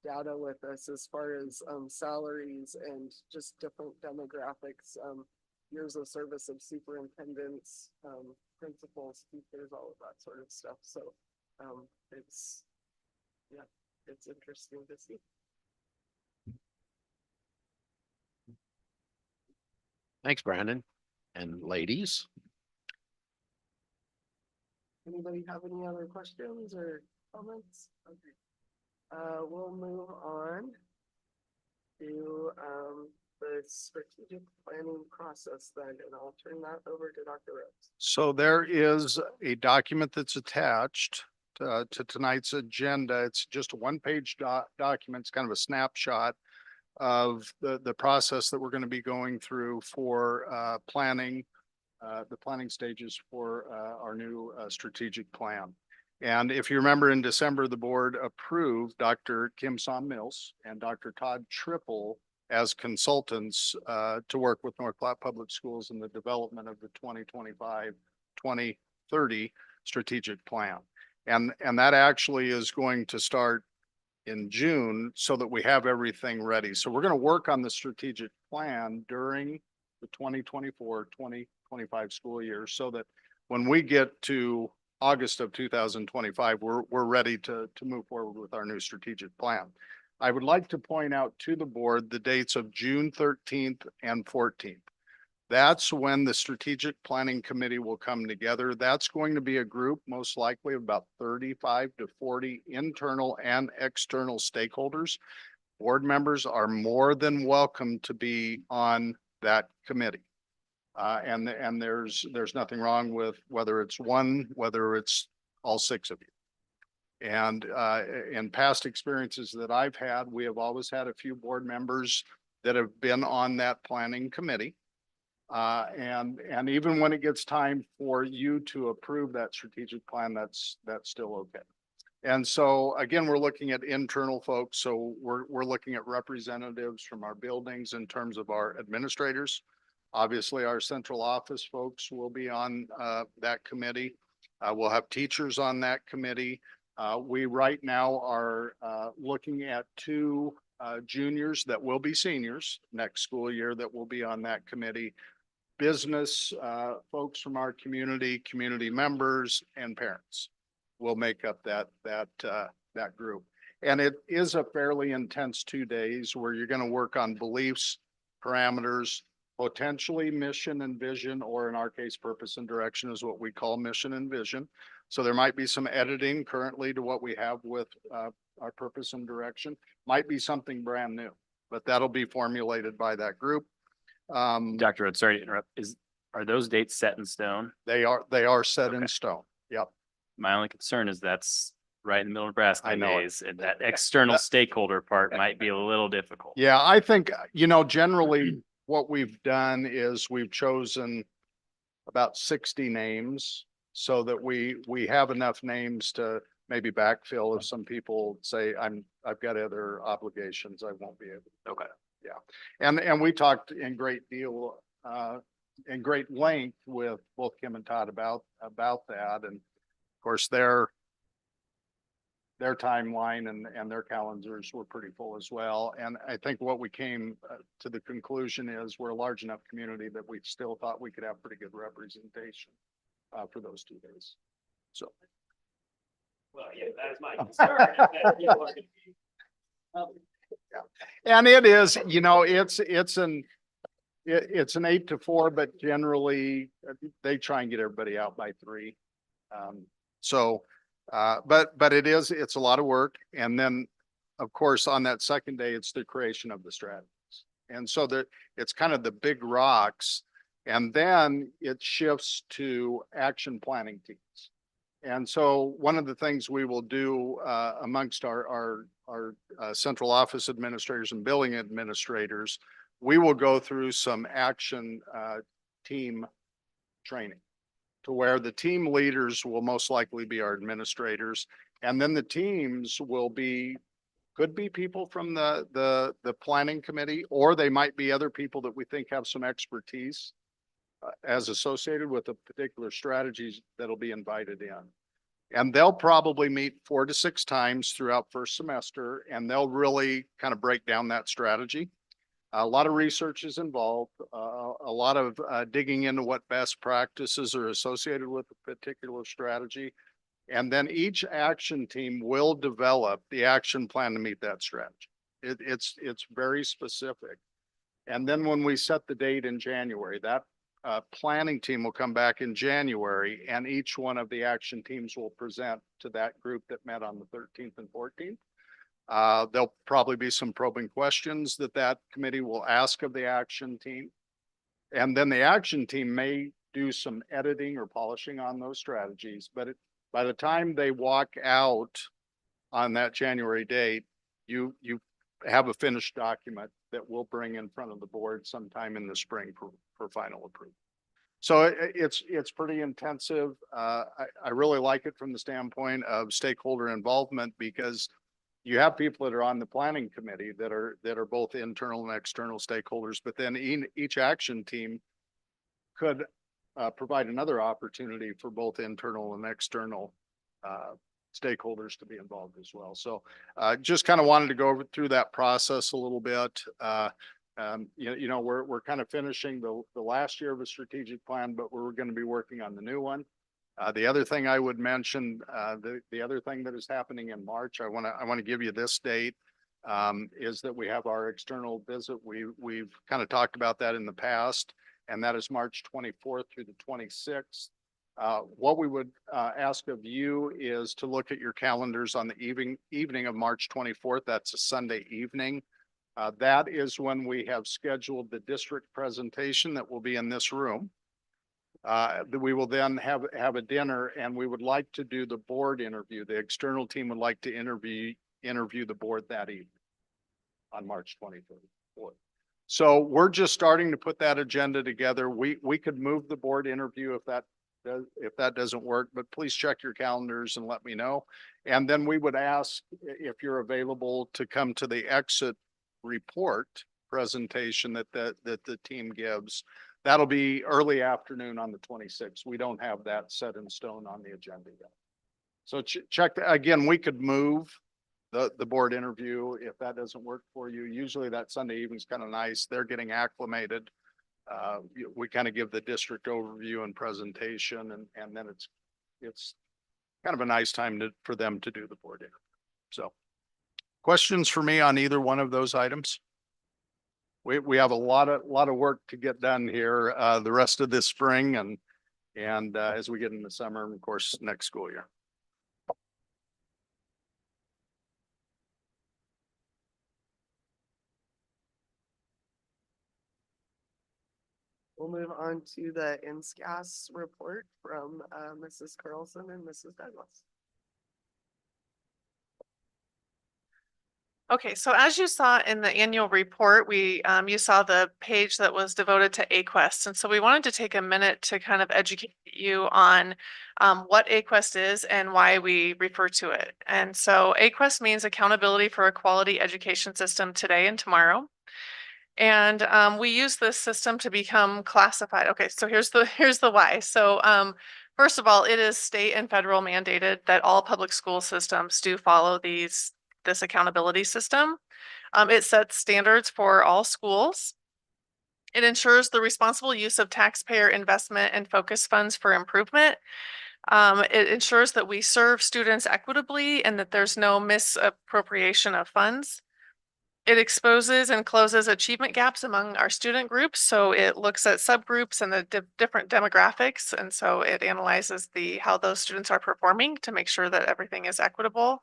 data with us as far as, salaries and just different demographics, years of service of superintendents, principals, teachers, all of that sort of stuff. So, it's, yeah, it's interesting to see. Thanks, Brandon. And ladies, Anybody have any other questions or comments? Okay. We'll move on to, the strategic planning process then, and I'll turn that over to Dr. Rhodes. So there is a document that's attached to tonight's agenda. It's just a one-page document. It's kind of a snapshot of the process that we're going to be going through for planning, the planning stages for our new strategic plan. And if you remember, in December, the board approved Dr. Kim Som Mills and Dr. Todd Triple as consultants to work with North Platte Public Schools in the development of the 2025-2030 strategic plan. And that actually is going to start in June so that we have everything ready. So we're going to work on the strategic plan during the 2024-2025 school year so that when we get to August of 2025, we're ready to move forward with our new strategic plan. I would like to point out to the board the dates of June 13th and 14th. That's when the strategic planning committee will come together. That's going to be a group, most likely of about 35 to 40 internal and external stakeholders. Board members are more than welcome to be on that committee. And there's nothing wrong with whether it's one, whether it's all six of you. And in past experiences that I've had, we have always had a few board members that have been on that planning committee. And even when it gets time for you to approve that strategic plan, that's still okay. And so again, we're looking at internal folks. So we're looking at representatives from our buildings in terms of our administrators. Obviously, our central office folks will be on that committee. We'll have teachers on that committee. We right now are looking at two juniors that will be seniors next school year that will be on that committee. Business folks from our community members, and parents will make up that group. And it is a fairly intense 2 days where you're going to work on beliefs, parameters, potentially mission and vision, or in our case, purpose and direction is what we call mission and vision. So there might be some editing currently to what we have with our purpose and direction. Might be something brand new, but that'll be formulated by that group. Dr. Rhodes, sorry to interrupt. Are those dates set in stone? They are set in Okay. stone. Yep. My only concern is that's right in the middle of Nebraska I know it. days, and that external stakeholder part might be a little difficult. Yeah, I think, generally what we've done is we've chosen about 60 names so that we have enough names to maybe backfill if some people say, I've got other obligations, I won't be able to. Okay. Yeah. And we talked in great length with both Kim and Todd about that. And of course, their timeline and their calendars were pretty full as well. And I think what we came to the conclusion is we're a large enough community that we still thought we could have pretty good representation for those 2 days. So. Well, yeah, that's my concern. And it is, it's an 8 to 4, but generally they try and get everybody out by 3. But it's a lot of work. And then, of course, on that second day, it's the creation of the strategies. And so it's kind of the big rocks. And then it shifts to action planning teams. And so one of the things we will do amongst our central office administrators and billing administrators, we will go through some action team training. to where the team leaders will most likely be our administrators. And then the teams will be, could be people from the planning committee, or they might be other people that we think have some expertise as associated with the particular strategies that'll be invited in. And they'll probably meet 4 to 6 times throughout first semester, and they'll really kind of break down that strategy. A lot of research is involved, a lot of digging into what best practices are associated with a particular strategy. And then each action team will develop the action plan to meet that strategy. It's very specific. And then when we set the date in January, that planning team will come back in January, and each one of the action teams will present to that group that met on the 13th and 14th. There'll probably be some probing questions that committee will ask of the action team. And then the action team may do some editing or polishing on those strategies, but by the time they walk out on that January date, you have a finished document that we'll bring in front of the board sometime in the spring for final approval. So it's pretty intensive. I really like it from the standpoint of stakeholder involvement, because you have people that are on the planning committee that are both internal and external stakeholders, but then each action team could provide another opportunity for both internal and external stakeholders to be involved as well. So just kind of wanted to go through that process a little bit. We're kind of finishing the last year of a strategic plan, but we're going to be working on the new one. The other thing I would mention, the other thing that is happening in March, I want to give you this date, is that we have our external visit. We've kind of talked about that in the past, and that is March 24th through the 26th. What we would ask of you is to look at your calendars on the evening of March 24th. That's a Sunday evening. That is when we have scheduled the district presentation that will be in this room. We will then have a dinner, and we would like to do the board interview. The external team would like to interview the board that evening on March 24th. So we're just starting to put that agenda together. We could move the board interview if that doesn't work, but please check your calendars and let me know. And then we would ask if you're available to come to the exit report presentation that the team gives. That'll be early afternoon on the 26th. We don't have that set in stone on the agenda yet. So check again, we could move the board interview if that doesn't work for you. Usually that Sunday evening is kind of nice. They're getting acclimated. We kind of give the district overview and presentation, and then it's kind of a nice time for them to do the board interview. So questions for me on either one of those items? We have a lot of work to get done here the rest of this spring and as we get into summer and of course next school year. We'll move on to the NSCAS report from Mrs. Carlson and Mrs. Douglas. Okay, so as you saw in the annual report, you saw the page that was devoted to AQuest. And so we wanted to take a minute to kind of educate you on what AQuest is and why we refer to it. And so AQuest means Accountability for a Quality Education System Today and Tomorrow. And we use this system to become classified. Okay, so here's the why. So first of all, it is state and federal mandated that all public school systems do follow this accountability system. It sets standards for all schools. It ensures the responsible use of taxpayer investment and focus funds for improvement. It ensures that we serve students equitably and that there's no misappropriation of funds. It exposes and closes achievement gaps among our student groups. So it looks at subgroups and the different demographics. And so it analyzes how those students are performing to make sure that everything is equitable.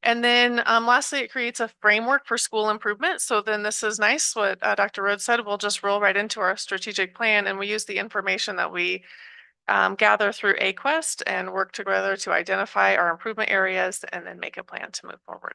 And then lastly, it creates a framework for school improvement. So then this is nice. What Dr. Rhodes said, we'll just roll right into our strategic plan, and we use the information that we gather through AQuest and work together to identify our improvement areas and then make a plan to move forward.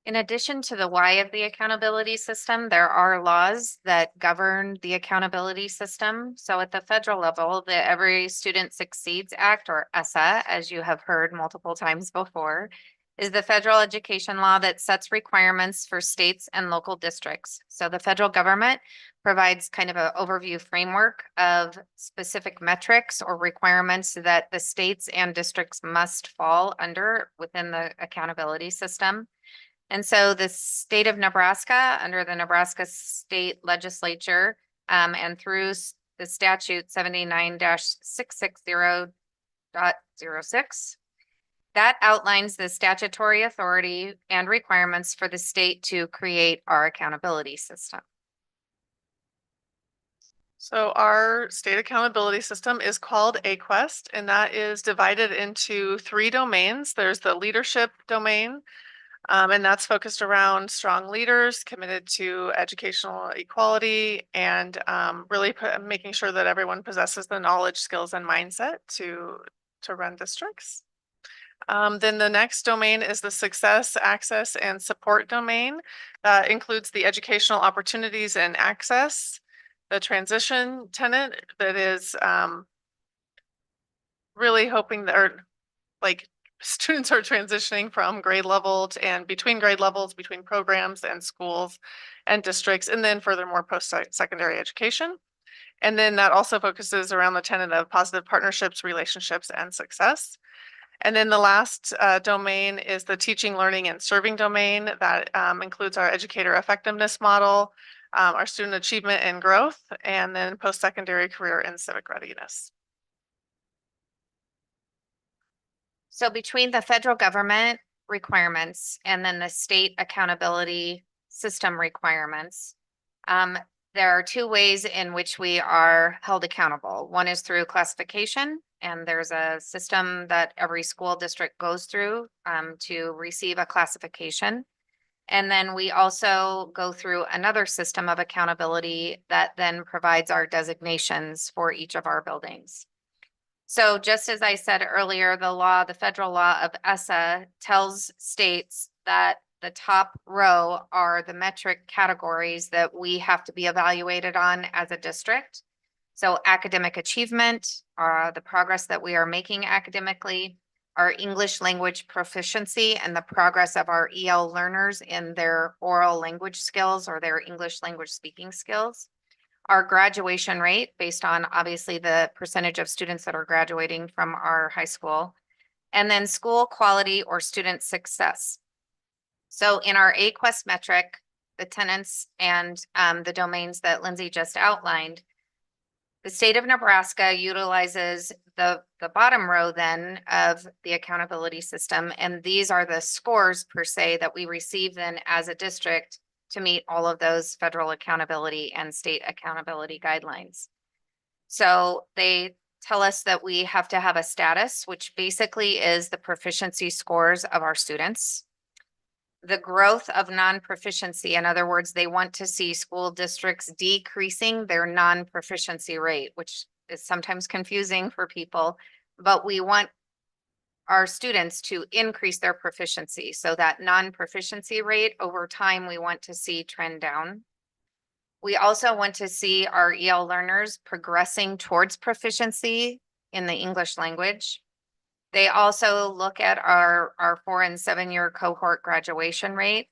In addition to the why of the accountability system, there are laws that govern the accountability system. So at the federal level, the Every Student Succeeds Act, or ESSA, as you have heard multiple times before, is the federal education law that sets requirements for states and local districts. So the federal government provides kind of an overview framework of specific metrics or requirements that the states and districts must fall under within the accountability system. And so the state of Nebraska, under the Nebraska State Legislature, and through the statute 79-660.06, that outlines the statutory authority and requirements for the state to create our accountability system. So our state accountability system is called AQuest, and that is divided into 3 domains. There's the leadership domain, and that's focused around strong leaders committed to educational equality and really making sure that everyone possesses the knowledge, skills, and mindset to run districts. Then the next domain is the success, access, and support domain. That includes the educational opportunities and access, the transition tenant that is really hoping that, or like students are transitioning from grade level to, and between grade levels, between programs and schools and districts, and then furthermore post-secondary education. And then that also focuses around the tenet of positive partnerships, relationships, and success. And then the last domain is the teaching, learning, and serving domain. That includes our educator effectiveness model, our student achievement and growth, and then post-secondary career and civic readiness. So between the federal government requirements and then the state accountability system requirements, there are 2 ways in which we are held accountable. One is through classification, and there's a system that every school district goes through to receive a classification. And then we also go through another system of accountability that then provides our designations for each of our buildings. So just as I said earlier, the federal law of ESSA tells states that the top row are the metric categories that we have to be evaluated on as a district. So academic achievement, the progress that we are making academically, our English language proficiency and the progress of our EL learners in their oral language skills or their English language speaking skills, our graduation rate based on obviously the percentage of students that are graduating from our high school, and then school quality or student success. So in our AQuest metric, the tenants and the domains that Lindsay just outlined, the state of Nebraska utilizes the bottom row then of the accountability system. And these are the scores per se that we receive then as a district to meet all of those federal accountability and state accountability guidelines. So they tell us that we have to have a status, which basically is the proficiency scores of our students. The growth of non-proficiency, in other words, they want to see school districts decreasing their non-proficiency rate, which is sometimes confusing for people, but we want our students to increase their proficiency. So that non-proficiency rate over time, we want to see trend down. We also want to see our EL learners progressing towards proficiency in the English language. They also look at our 4- and 7-year cohort graduation rate.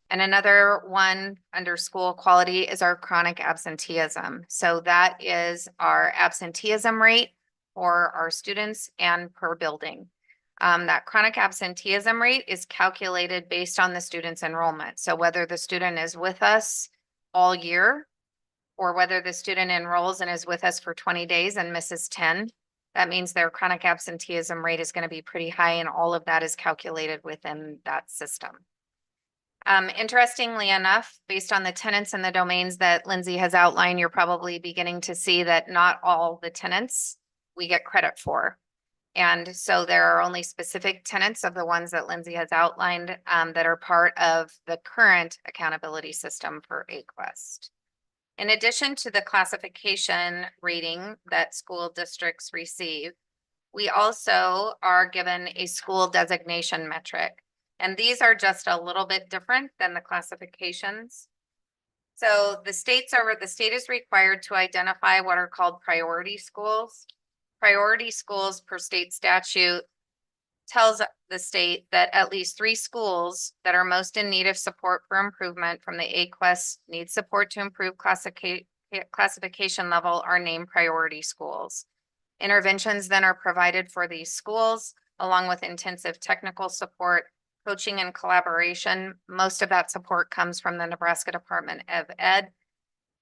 And another one under school quality is our chronic absenteeism. So that is our absenteeism rate for our students and per building. That chronic absenteeism rate is calculated based on the student's enrollment. So whether the student is with us all year or whether the student enrolls and is with us for 20 days and misses 10, that means their chronic absenteeism rate is going to be pretty high, and all of that is calculated within that system. Interestingly enough, based on the tenants and the domains that Lindsay has outlined, you're probably beginning to see that not all the tenants we get credit for. And so there are only specific tenants of the ones that Lindsay has outlined that are part of the current accountability system for AQuest. In addition to the classification rating that school districts receive, we also are given a school designation metric. And these are just a little bit different than the classifications. So the state is required to identify what are called priority schools. Priority schools per state statute tells the state that at least 3 schools that are most in need of support for improvement from the AQuest need support to improve classification level are named priority schools. Interventions then are provided for these schools along with intensive technical support, coaching and collaboration. Most of that support comes from the Nebraska Department of Ed,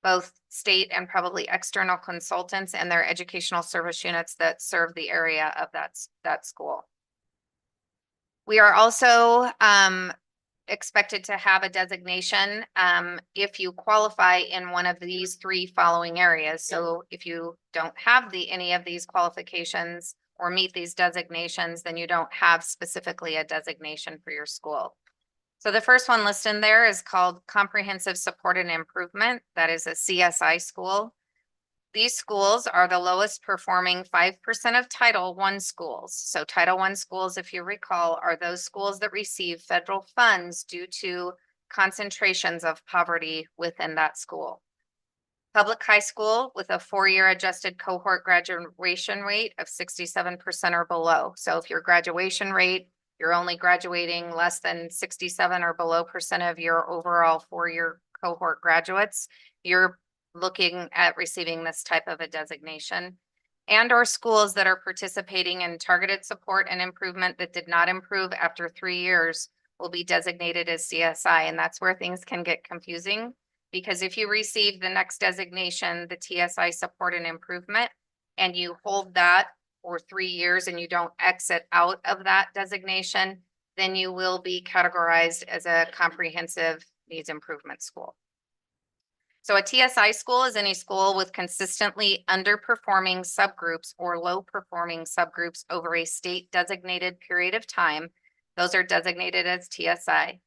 both state and probably external consultants and their educational service units that serve the area of that school. We are also expected to have a designation if you qualify in one of these 3 following areas. So if you don't have any of these qualifications or meet these designations, then you don't have specifically a designation for your school. So the first one listed in there is called Comprehensive Support and Improvement. That is a CSI school. These schools are the lowest performing 5% of Title I schools. So Title I schools, if you recall, are those schools that receive federal funds due to concentrations of poverty within that school. Public high school with a 4-year adjusted cohort graduation rate of 67% or below. So if your graduation rate, you're only graduating less than 67 or below % of your overall 4-year cohort graduates, you're looking at receiving this type of a designation. And or schools that are participating in targeted support and improvement that did not improve after 3 years will be designated as CSI. And that's where things can get confusing, because if you receive the next designation, the TSI support and improvement, and you hold that for 3 years and you don't exit out of that designation, then you will be categorized as a comprehensive needs improvement school. So a TSI school is any school with consistently underperforming subgroups or low performing subgroups over a state designated period of time. Those are designated as TSI.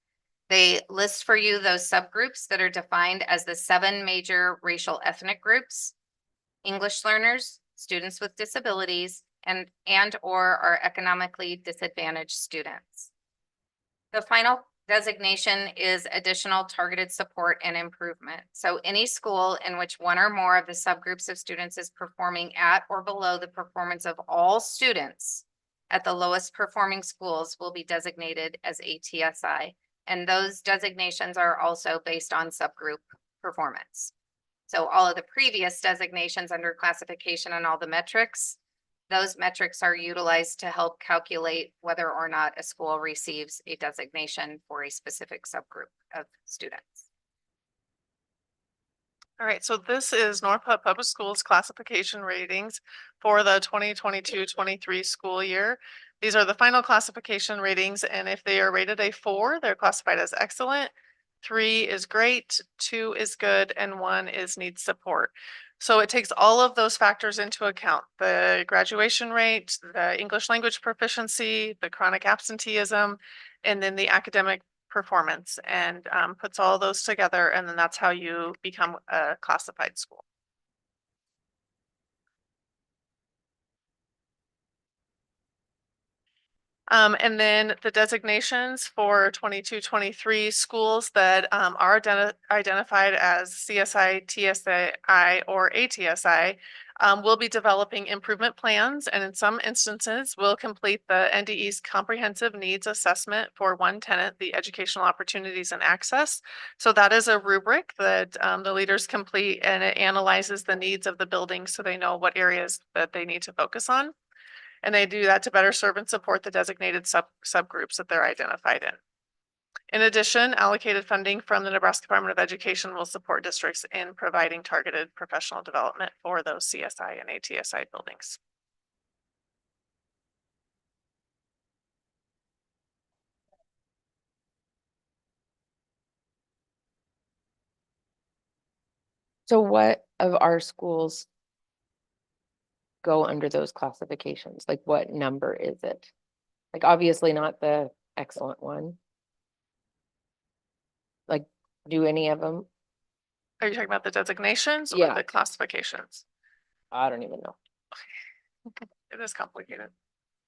They list for you those subgroups that are defined as the 7 major racial ethnic groups, English learners, students with disabilities, and or are economically disadvantaged students. The final designation is additional targeted support and improvement. So any school in which one or more of the subgroups of students is performing at or below the performance of all students at the lowest performing schools will be designated as a TSI. And those designations are also based on subgroup performance. So all of the previous designations under classification and all the metrics, those metrics are utilized to help calculate whether or not a school receives a designation for a specific subgroup of students. All right, so this is North Platte Public Schools classification ratings for the 2022-23 school year. These are the final classification ratings, and if they are rated a 4, they're classified as excellent. 3 is great, 2 is good, and 1 is needs support. So it takes all of those factors into account: the graduation rate, the English language proficiency, the chronic absenteeism, and then the academic performance, and puts all those together, and then that's how you become a classified school. And then the designations for 22-23 schools that are identified as CSI, TSI, or ATSI will be developing improvement plans, and in some instances will complete the NDE's comprehensive needs assessment for one tenant, the educational opportunities and access. So that is a rubric that the leaders complete, and it analyzes the needs of the building so they know what areas that they need to focus on. And they do that to better serve and support the designated subgroups that they're identified in. In addition, allocated funding from the Nebraska Department of Education will support districts in providing targeted professional development for those CSI and ATSI buildings. So what of our schools go under those classifications? Like what number is it? Like obviously not the excellent one. Like, do any of them? Are you talking about the designations or Yeah. the classifications? I don't even know. It is complicated.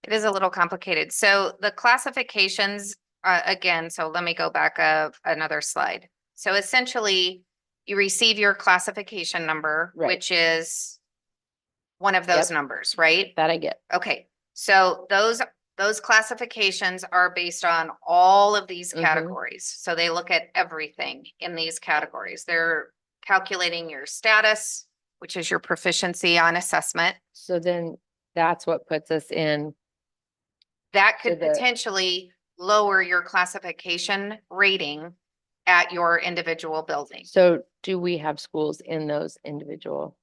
It is a little complicated. So the classifications again, so let me go back another slide. So essentially, you receive your classification number, Right. which is one of those Yep. numbers, right? That I get. Okay, so those classifications are based on all of these Mhm. categories. So they look at everything in these categories. They're calculating your status, which is your proficiency on assessment. So then that's what puts us in, That So could the- potentially lower your classification rating at your individual building. so do we have schools in those individual?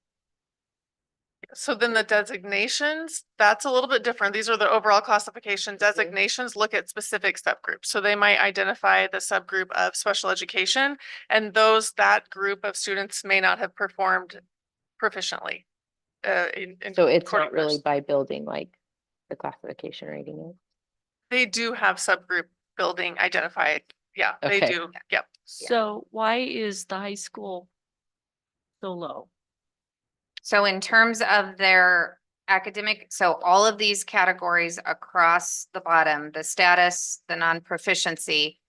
So then the designations, that's a little bit different. These are the overall classification. Designations look at specific subgroups. So they might identify the subgroup of special education, and that group of students may not have performed proficiently. In So it's core not really numbers. by building like the classification rating is? They do have subgroup building identified. Yeah, they Okay. do. Yep. So why is the high school so low? So in terms of their academic, so all of these categories across the bottom, the status, the non-proficiency,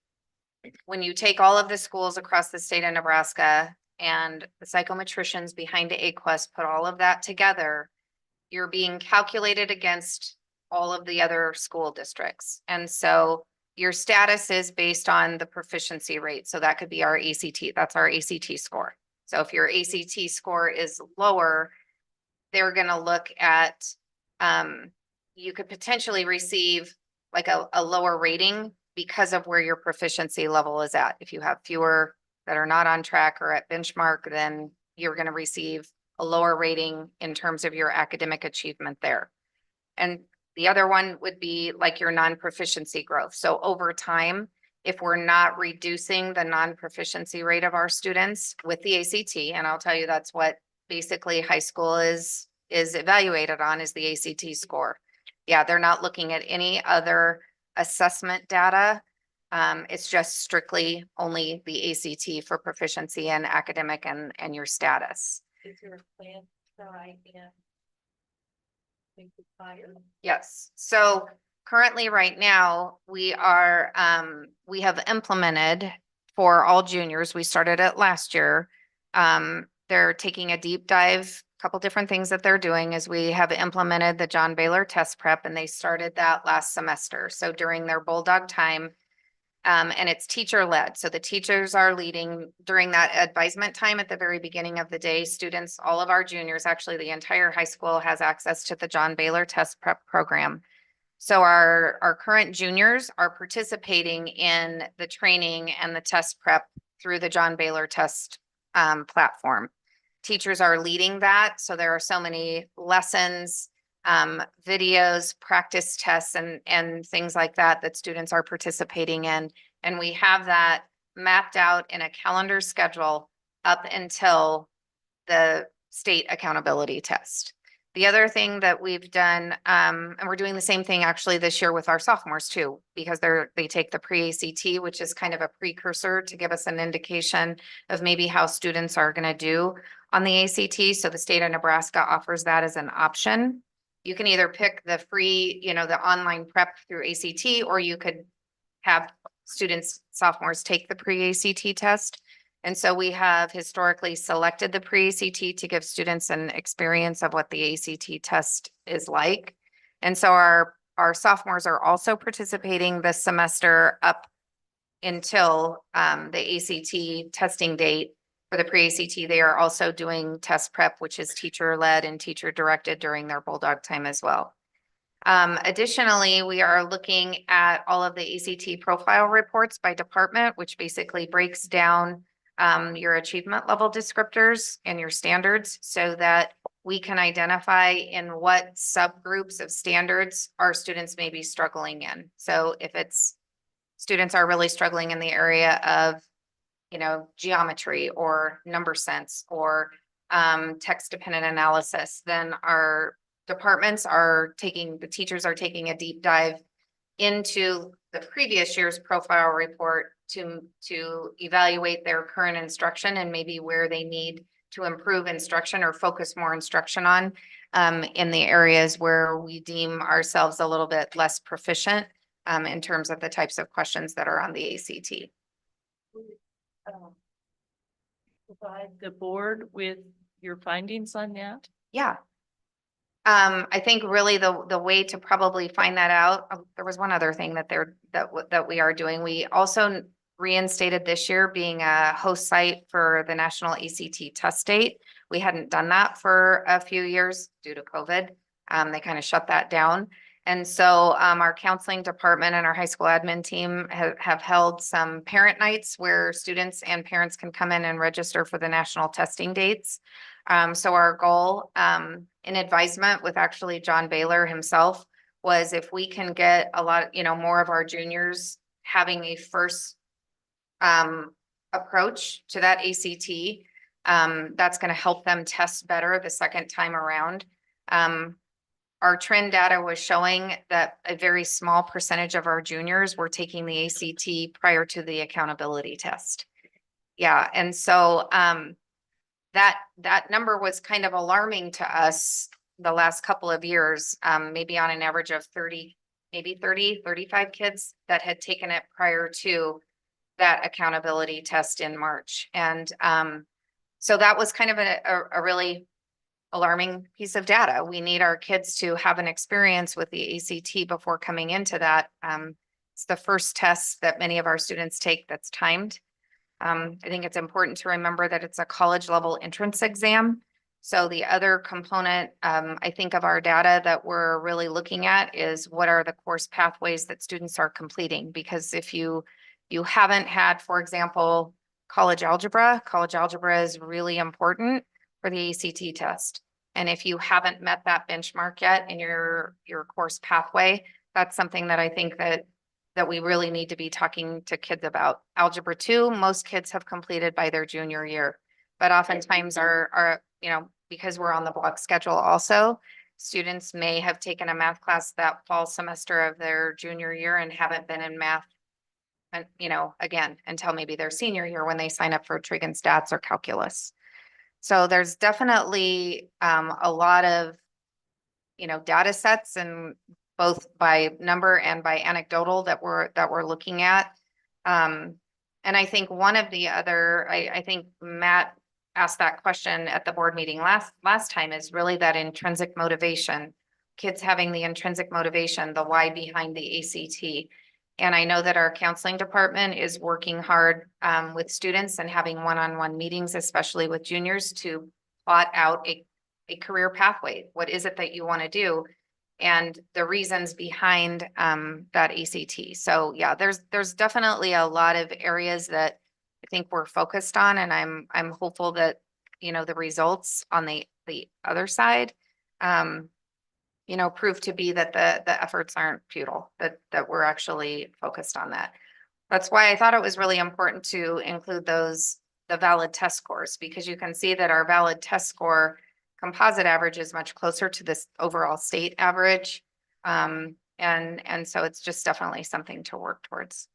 when you take all of the schools across the state of Nebraska and the psychometricians behind AQuest, put all of that together, you're being calculated against all of the other school districts. And so your status is based on the proficiency rate. So that could be our ACT. That's our ACT score. So if your ACT score is lower, they're going to look at, you could potentially receive like a lower rating because of where your proficiency level is at. If you have fewer that are not on track or at benchmark, then you're going to receive a lower rating in terms of your academic achievement there. And the other one would be like your non-proficiency growth. So over time, if we're not reducing the non-proficiency rate of our students with the ACT, and I'll tell you that's what basically high school is evaluated on, is the ACT score. Yeah, they're not looking at any other assessment data. It's just strictly only the ACT for proficiency and academic and your status. Is there a plan that I can think of higher? Yes, so currently right now, we have implemented for all juniors, we started it last year. They're taking a deep dive. A couple different things that they're doing is we have implemented the John Baylor test prep, and they started that last semester. So during their Bulldog time, and it's teacher led. So the teachers are leading during that advisement time at the very beginning of the day. Students, all of our juniors, actually the entire high school has access to the John Baylor test prep program. So our current juniors are participating in the training and the test prep through the John Baylor test platform. Teachers are leading that. So there are so many lessons, videos, practice tests, and things like that that students are participating in. And we have that mapped out in a calendar schedule up until the state accountability test. The other thing that we've done, and we're doing the same thing actually this year with our sophomores too, because they take the pre-ACT, which is kind of a precursor to give us an indication of maybe how students are going to do on the ACT. So the state of Nebraska offers that as an option. You can either pick the free, the online prep through ACT, or you could have students, sophomores, take the pre-ACT test. And so we have historically selected the pre-ACT to give students an experience of what the ACT test is like. And so our sophomores are also participating this semester up until the ACT testing date. For the pre-ACT, they are also doing test prep, which is teacher-led and teacher-directed during their Bulldog time as well. Additionally, we are looking at all of the ACT profile reports by department, which basically breaks down your achievement level descriptors and your standards so that we can identify in what subgroups of standards our students may be struggling in. So if it's students are really struggling in the area of, geometry or number sense or text dependent analysis, then our departments the teachers are taking a deep dive into the previous year's profile report to evaluate their current instruction and maybe where they need to improve instruction or focus more instruction on in the areas where we deem ourselves a little bit less proficient in terms of the types of questions that are on the ACT. Provide the board with your findings on that? Yeah. I think really the way to probably find that out, there was one other thing that we are doing. We also reinstated this year being a host site for the national ACT test date. We hadn't done that for a few years due to COVID. They kind of shut that down. And so our counseling department and our high school admin team have held some parent nights where students and parents can come in and register for the national testing dates. So our goal in advisement with actually John Baylor himself was if we can get a lot, more of our juniors having a first approach to that ACT, that's going to help them test better the second time around. Our trend data was showing that a very small percentage of our juniors were taking the ACT prior to the accountability test. Yeah, and so that number was kind of alarming to us the last couple of years, maybe on an average of 35 kids that had taken it prior to that accountability test in March. And so that was kind of a really alarming piece of data. We need our kids to have an experience with the ACT before coming into that. It's the first test that many of our students take that's timed. I think it's important to remember that it's a college level entrance exam. So the other component, I think, of our data that we're really looking at is what are the course pathways that students are completing? Because if you haven't had, for example, college algebra is really important for the ACT test. And if you haven't met that benchmark yet in your course pathway, that's something that I think that we really need to be talking to kids about. Algebra 2, most kids have completed by their junior year, but oftentimes because we're on the block schedule also, students may have taken a math class that fall semester of their junior year and haven't been in math, and again, until maybe their senior year when they sign up for trig and stats or calculus. So there's definitely a lot of, data sets, and both by number and by anecdotal that we're looking at. And I think one of the other, I think Matt asked that question at the board meeting last time, is really that intrinsic motivation, kids having the intrinsic motivation, the why behind the ACT. And I know that our counseling department is working hard with students and having one-on-one meetings, especially with juniors, to plot out a career pathway. What is it that you want to do? And the reasons behind that ACT. So yeah, there's definitely a lot of areas that I think we're focused on, and I'm hopeful that, the results on the other side, prove to be that the efforts aren't futile, that we're actually focused on that. That's why I thought it was really important to include the valid test scores, because you can see that our valid test score composite average is much closer to this overall state average. And so it's just definitely something to work towards.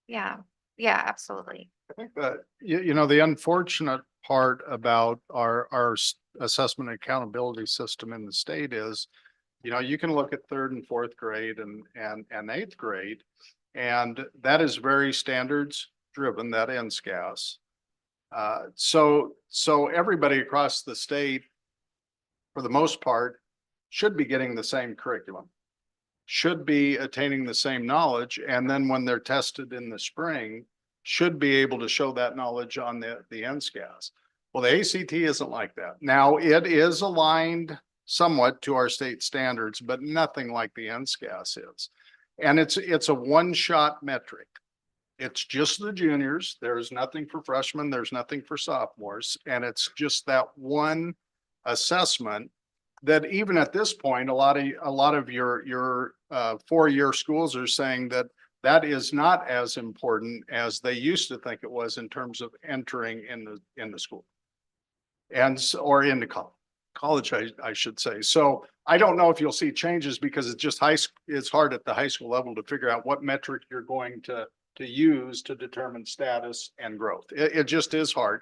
Yeah, absolutely. I think that, the unfortunate part about our assessment and accountability system in the state is, you can look at 3rd and 4th grade and 8th grade, and that is very standards driven, that NSCAS. So everybody across the state, for the most part, should be getting the same curriculum, should be attaining the same knowledge, and then when they're tested in the spring, should be able to show that knowledge on the NSCAS. Well, the ACT isn't like that. Now, it is aligned somewhat to our state standards, but nothing like the NSCAS is. And it's a one-shot metric. It's just the juniors. There's nothing for freshmen. There's nothing for sophomores. And it's just that one assessment that even at this point, a lot of your 4-year schools are saying that is not as important as they used to think it was in terms of entering in the school or into college, I should say. So I don't know if you'll see changes, because it's just it's hard at the high school level to figure out what metric you're going to use to determine status and growth. It just is hard.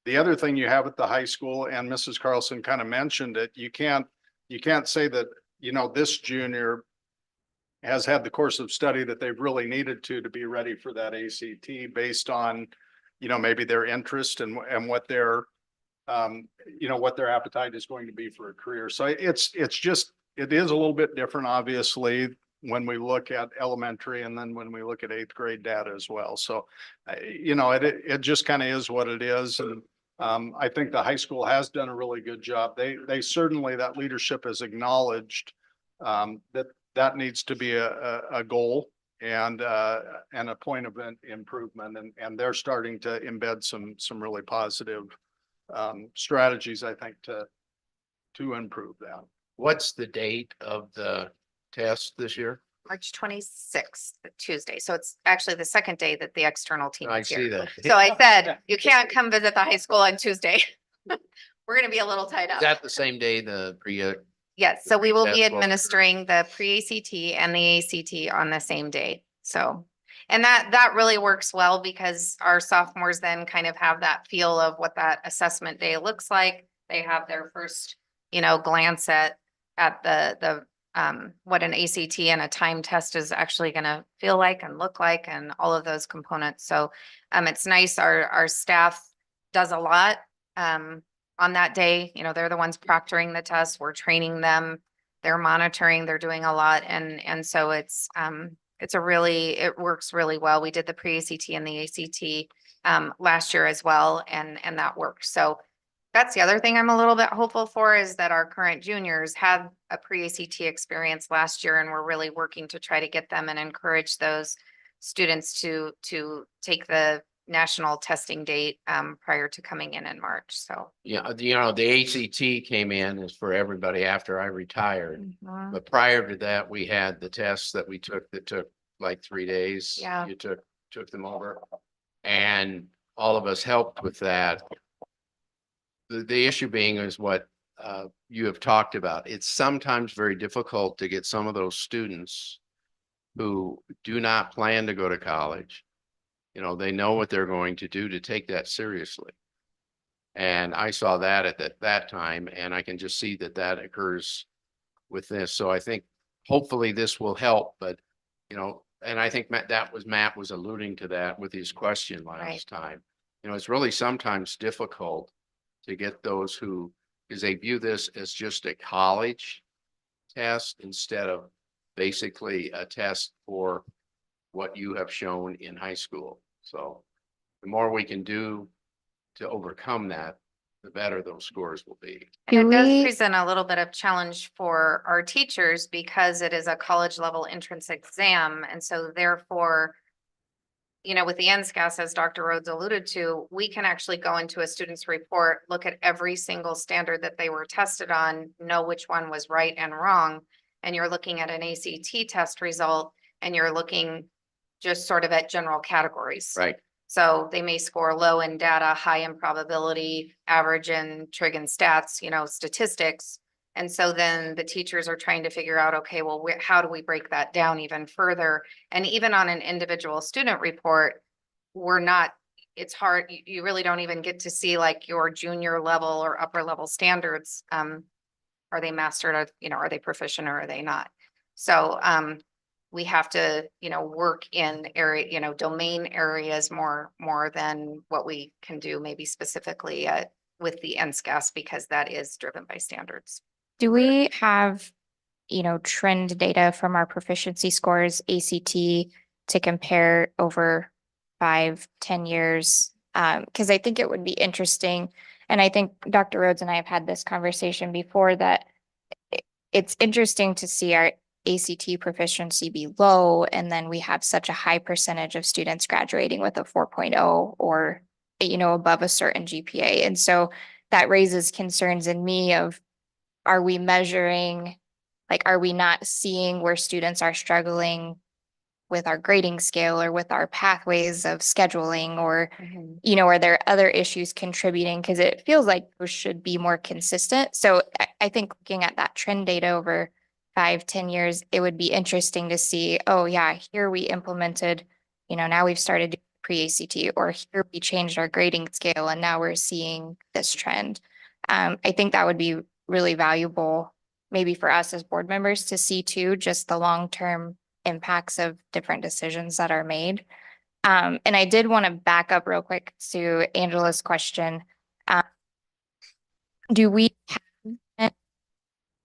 The other thing you have at the high school, and Mrs. Carlson kind of mentioned it, you can't say that, this junior has had the course of study that they've really needed to be ready for that ACT based on, maybe their interest and what their, what their appetite is going to be for a career. So it is a little bit different, obviously, when we look at elementary and then when we look at 8th grade data as well. So, it just kind of is what it is. And I think the high school has done a really good job. They certainly, that leadership has acknowledged that needs to be a goal and a point of improvement. And they're starting to embed some really positive strategies, I think, to improve that. What's the date of the test this year? March 26th, Tuesday. So it's actually the second day that the external team I is see here. that. So I said, you can't come visit the high school on Tuesday. We're gonna be a little tied Is up. that the same day the Yes, so we will be That's what- administering the pre-ACT and the ACT on the same day. So, and that really works well because our sophomores then kind of have that feel of what that assessment day looks like. They have their first, glance at the what an ACT and a time test is actually gonna feel like and look like and all of those components. So it's nice. Our staff does a lot on that day. They're the ones proctoring the test. We're training them. They're monitoring, they're doing a lot. And so it works really well. We did the pre-ACT and the ACT last year as well, and that worked. So that's the other thing I'm a little bit hopeful for is that our current juniors had a pre-ACT experience last year, and we're really working to try to get them and encourage those students to take the national testing date prior to coming in March. So Yeah, the ACT came in is for everybody after I retired. mhm. But prior to that, we had the tests that we took that took like 3 days. Yeah. You took them over. And all of us helped with that. The issue being is what you have talked about. It's sometimes very difficult to get some of those students who do not plan to go to college. They know what they're going to do to take that seriously. And I saw that at that time, and I can just see that occurs with this. So I think hopefully this will help, but and I think Matt was alluding to that with his question last time. It's really sometimes difficult to get those because they view this as just a college test instead of basically a test for what you have shown in high school. So the more we can do to overcome that, the better those scores will be. And it does present a little bit of challenge for our teachers because it is a college level entrance exam. And so therefore, with the NSCAS, as Dr. Rhodes alluded to, we can actually go into a student's report, look at every single standard that they were tested on, know which one was right and wrong. And you're looking at an ACT test result and you're looking just sort of at general categories. Right. So they may score low in data, high in probability, average in trig and stats, statistics. And so then the teachers are trying to figure out, okay, well, how do we break that down even further? And even on an individual student report, it's hard. You really don't even get to see like your junior level or upper level standards. Are they mastered? Are they proficient or are they not? So we have to, work in domain areas more than what we can do maybe specifically with the NSCAS because that is driven by standards. Do we have, trend data from our proficiency scores, ACT, to compare over 5-10 years? Because I think it would be interesting. And I think Dr. Rhodes and I have had this conversation before that it's interesting to see our ACT proficiency be low, and then we have such a high percentage of students graduating with a 4.0 or, above a certain GPA. And so that raises concerns in me of, are we measuring, are we not seeing where students are struggling with our grading scale or with our pathways of scheduling or, are there other issues contributing? Because it feels like those should be more consistent. So I think looking at that trend data over 5-10 years, it would be interesting to see, oh yeah, here we implemented, now we've started pre-ACT, or here we changed our grading scale and now we're seeing this trend. I think that would be really valuable maybe for us as board members to see too, just the long-term impacts of different decisions that are made. And I did want to back up real quick to Angela's question. Do we have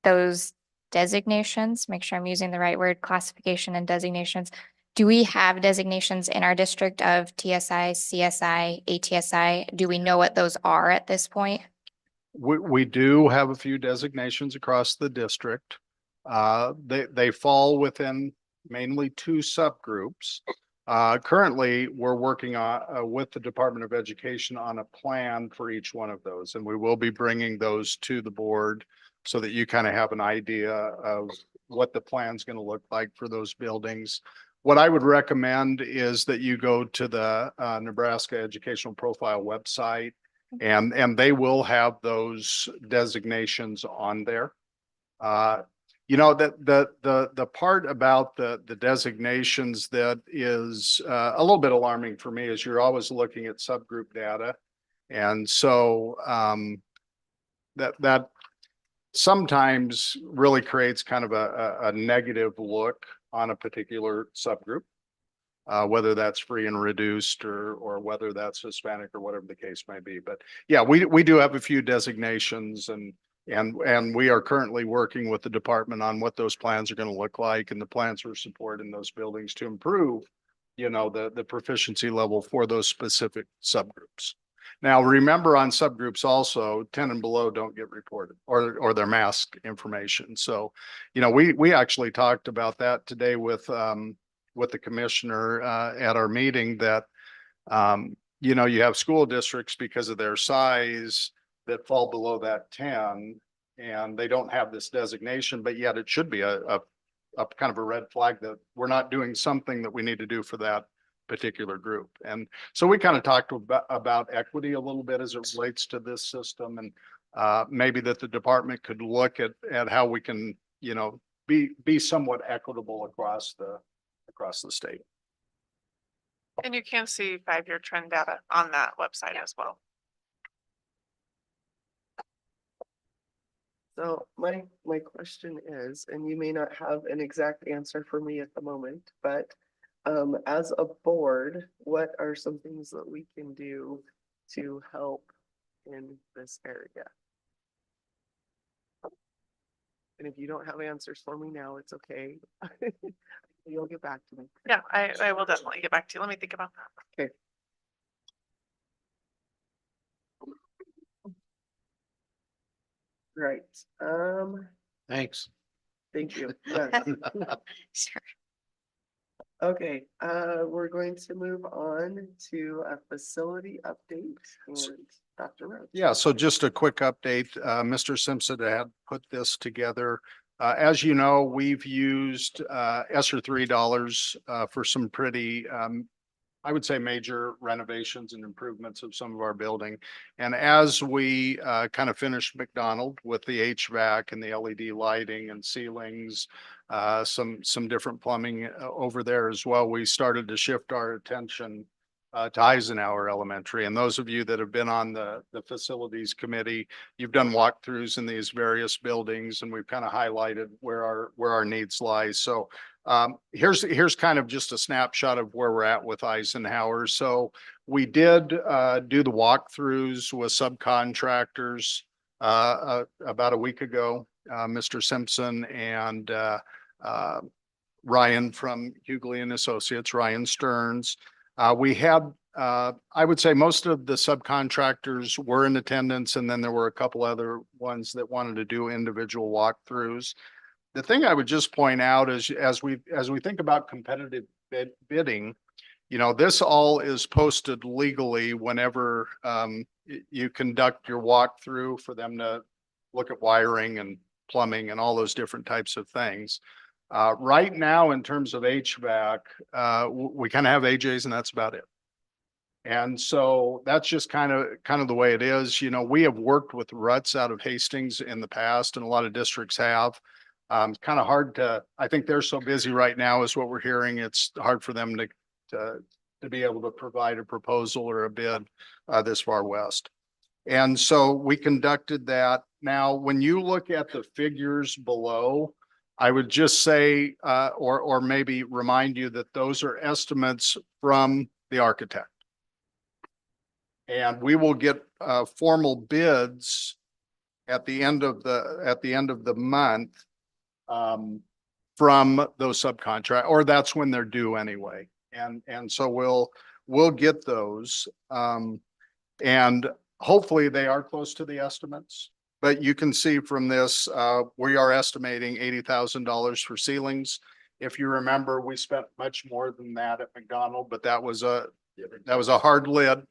those designations? Make sure I'm using the right word, classification and designations. Do we have designations in our district of TSI, CSI, ATSI? Do we know what those are at this point? We do have a few designations across the district. They fall within mainly two subgroups. Currently, we're working on, with the Department of Education on a plan for each one of those, and we will be bringing those to the board so that you kind of have an idea of what the plan's going to look like for those buildings. What I would recommend is that you go to the Nebraska Educational Profile website, and they will have those designations on there. You know, the part about the designations that is a little bit alarming for me is you're always looking at subgroup data. And so that sometimes really creates kind of a negative look on a particular subgroup, whether that's free and reduced or whether that's Hispanic or whatever the case may be. But yeah, we do have a few designations, and we are currently working with the department on what those plans are going to look like and the plans for support in those buildings to improve, you know, the proficiency level for those specific subgroups. Now, remember, on subgroups also, 10 and below don't get reported, or their mask information. So, you know, we actually talked about that today with the commissioner at our meeting, that you know, you have school districts because of their size that fall below that 10, and they don't have this designation, but yet it should be a kind of a red flag that we're not doing something that we need to do for that particular group. And so we kind of talked about equity a little bit as it relates to this system, and maybe that the department could look at how we can, you know, be somewhat equitable across the state. And you can see 5-year trend data on that website as well. So my question is, and you may not have an exact answer for me at the moment, but as a board, what are some things that we can do to help in this area? And if you don't have answers for me now, it's okay. You'll get back to me. Yeah, I will definitely get back to you. Let me think about that. Okay. Right. Thanks. Thank you. Sure. Okay, we're going to move on to a facility update, and Dr. Rhodes. Yeah, so just a quick update. Mr. Simpson had put this together. As you know, we've used ESSER $3 for some pretty, I would say, major renovations and improvements of some of our building. And as we kind of finished McDonald with the HVAC and the LED lighting and ceilings, some different plumbing over there as well, we started to shift our attention to Eisenhower Elementary. And those of you that have been on the facilities committee, you've done walkthroughs in these various buildings, and we've kind of highlighted where our needs lie. So here's kind of just a snapshot of where we're at with Eisenhower. So we did do the walkthroughs with subcontractors about a week ago. Mr. Simpson and Ryan from Hughley and Associates, Ryan Stearns. We had, I would say, most of the subcontractors were in attendance, and then there were a couple other ones that wanted to do individual walkthroughs. The thing I would just point out is, as we think about competitive bidding, you know, this all is posted legally whenever you conduct your walkthrough for them to look at wiring and plumbing and all those different types of things. Right now, in terms of HVAC, we kind of have AJs, and that's about it. And so that's just kind of the way it is. You know, we have worked with Ruts out of Hastings in the past, and a lot of districts have. It's kind of hard to, I think they're so busy right now is what we're hearing. It's hard for them to be able to provide a proposal or a bid this far west. And so we conducted that. Now, when you look at the figures below, I would just say, or maybe remind you that those are estimates from the architect. And we will get, formal bids at the end of the month, from those subcontract, or that's when they're due anyway. And so we'll get those. And hopefully they are close to the estimates. But you can see from this, we are estimating $80,000 for ceilings. If you remember, we spent much more than that at McDonald, but that was a hard lid.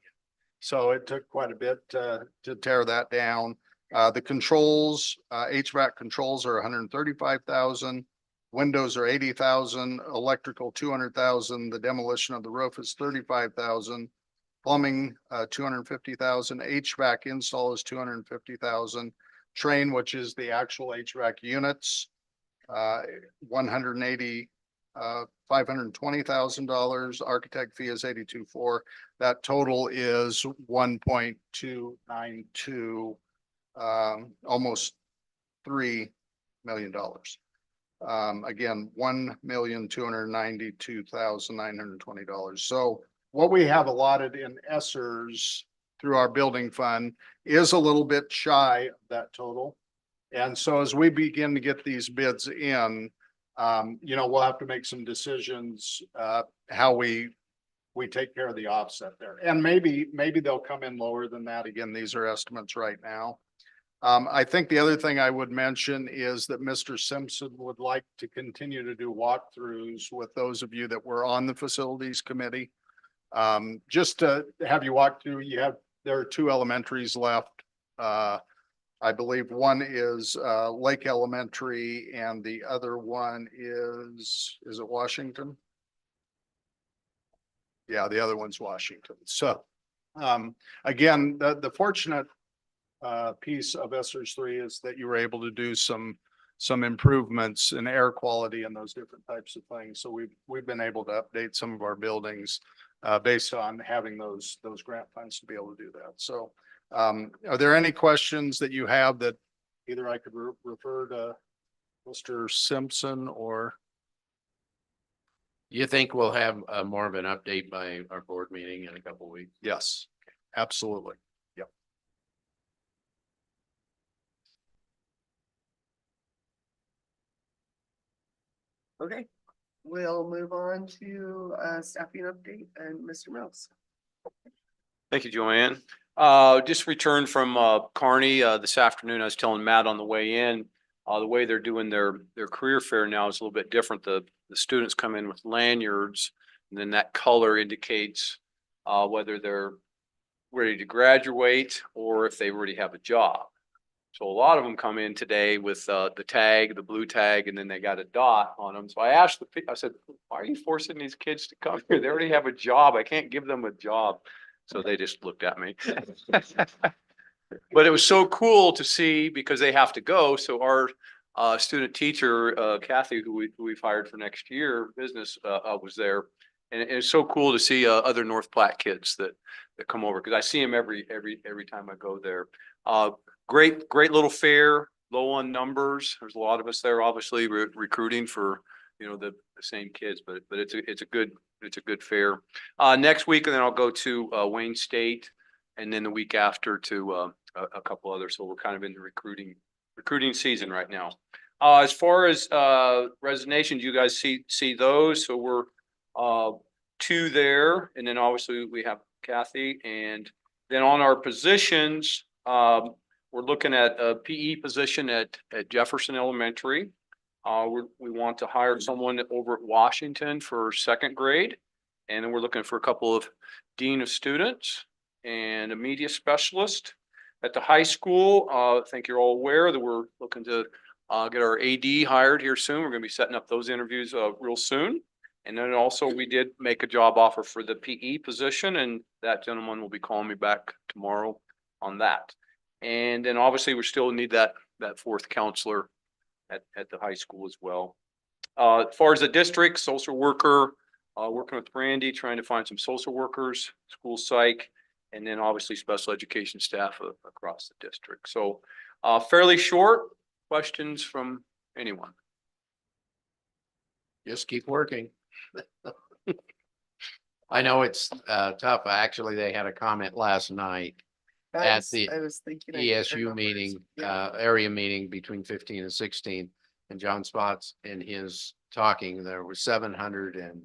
So it took quite a bit to tear that down. The controls, HVAC controls are 135,000. Windows are 80,000, electrical 200,000. The demolition of the roof is 35,000. Plumbing, 250,000. HVAC install is 250,000. Train, which is the actual HVAC units, 180, $520,000. Architect fee is 82.4. That total is 1.292, almost $3 million. Again, $1,292,920. So what we have allotted in ESSERS through our building fund is a little bit shy of that total. And so as we begin to get these bids in, we'll have to make some decisions, how we take care of the offset there. And maybe they'll come in lower than that. Again, these are estimates right now. I think the other thing I would mention is that Mr. Simpson would like to continue to do walkthroughs with those of you that were on the facilities committee. Just to have you walk through, there are 2 elementaries left. I believe one is Lake Elementary and the other one is it Washington? Yeah, the other one's Washington. So again, the fortunate piece of ESSERS 3 is that you were able to do some improvements in air quality and those different types of things. So we've been able to update some of our buildings based on having those grant funds to be able to do that. So are there any questions that you have that either I could refer to Mr. Simpson or? You think we'll have more of an update by our board meeting in a couple of weeks? Yes, absolutely. Yep. Okay, we'll move on to staffing update and Mr. Mills. Thank you, Joanne. Just returned from Kearney this afternoon. I was telling Matt on the way in, the way they're doing their career fair now is a little bit different. The students come in with lanyards, and then that color indicates whether they're ready to graduate or if they already have a job. So a lot of them come in today with the tag, the blue tag, and then they got a dot on them. So I asked I said, why are you forcing these kids to come here? They already have a job. I can't give them a job. So they just looked at me. But it was so cool to see because they have to go. So our student teacher, Kathy, who we've hired for next year, business was there. And it's so cool to see other North Platte kids that come over because I see them every time I go there. Great little fair, low on numbers. There's a lot of us there, obviously recruiting for the same kids, but it's a good fair. Next week, and then I'll go to Wayne State, and then the week after to a couple others. So we're kind of in the recruiting season right now. As far as resignations, you guys see those. So we're 2 there, and then obviously we have Kathy, and then on our positions, we're looking at a PE position at Jefferson Elementary. We want to hire someone over at Washington for 2nd grade. And then we're looking for a couple of dean of students and a media specialist. At the high school, I think you're all aware that we're looking to get our AD hired here soon. We're going to be setting up those interviews real soon. And then also we did make a job offer for the PE position, and that gentleman will be calling me back tomorrow on that. And then obviously we still need that 4th counselor at the high school as well. As far as the district, social worker, working with Brandy, trying to find some social workers, school psych, and then obviously special education staff across the district. So fairly short. Questions from anyone? just keep working. I know it's tough. Actually, they had a comment last night at the I was thinking. I could ESU remember. meeting, Yeah. area meeting between 15 and 16. And John Spots in his talking, there were 700 and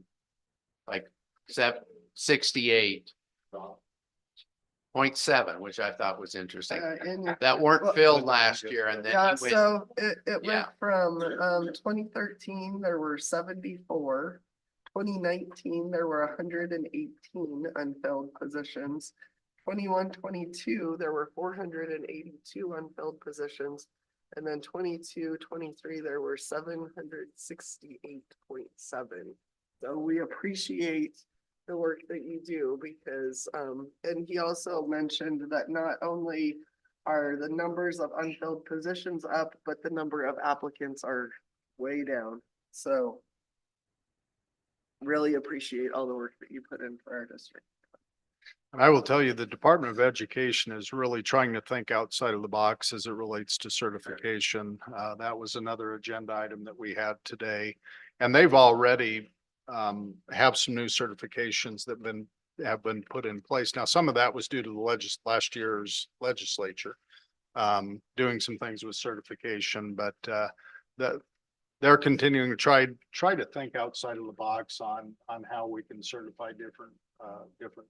like 68.7, which I thought was interesting. And That weren't well, filled last year and then yeah, he went, so it went Yeah. from 2013, there were 74. 2019, there were 118 unfilled positions. 21-22, there were 482 unfilled positions. And then 22-23, there were 768.7. So we appreciate the work that you do because, and he also mentioned that not only are the numbers of unfilled positions up, but the number of applicants are way down. So really appreciate all the work that you put in for our district. And I will tell you, the Department of Education is really trying to think outside of the box as it relates to certification. That was another agenda item that we had today. And they've already have some new certifications that have been put in place. Now, some of that was due to the last year's legislature doing some things with certification, but they're continuing to try to think outside of the box on how we can certify different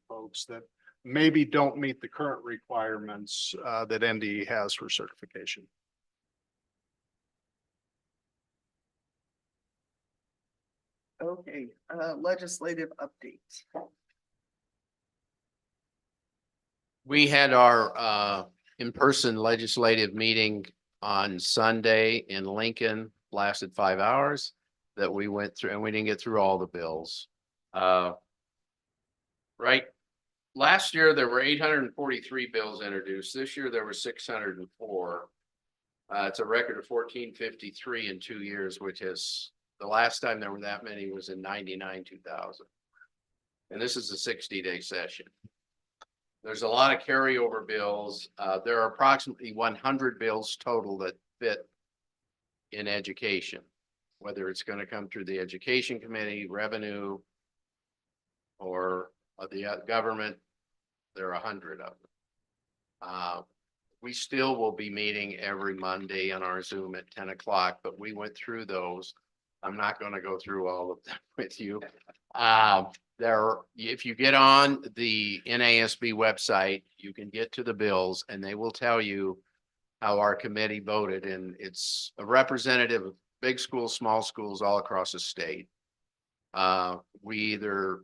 folks that maybe don't meet the current requirements that NDE has for certification. Okay, legislative updates. we had our in-person legislative meeting on Sunday in Lincoln, lasted 5 hours that we went through, and we didn't get through all the bills. Right, last year there were 843 bills introduced. This year there were 604. It's a record of 1453 in 2 years, which is the last time there were that many was in 99, 2000. And this is a 60-day session. There's a lot of carryover bills. There are approximately 100 bills total that fit in education, whether it's going to come through the Education Committee, Revenue, or the government. There are 100 of them. We still will be meeting every Monday on our Zoom at 10 o'clock, but we went through those. I'm not going to go through all of them with you. If you get on the NASB website, you can get to the bills and they will tell you how our committee voted, and it's a representative of big schools, small schools all across the state. We either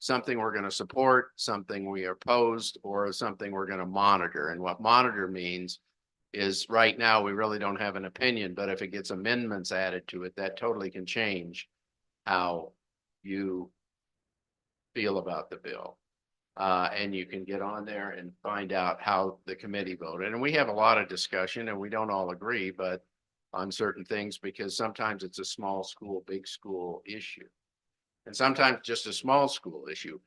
something we're going to support, something we opposed, or something we're going to monitor. And what monitor means is right now we really don't have an opinion, but if it gets amendments added to it, that totally can change how you feel about the bill. And you can get on there and find out how the committee voted. And we have a lot of discussion and we don't all agree, but on certain things, because sometimes it's a small school, big school issue. And sometimes just a small school issue.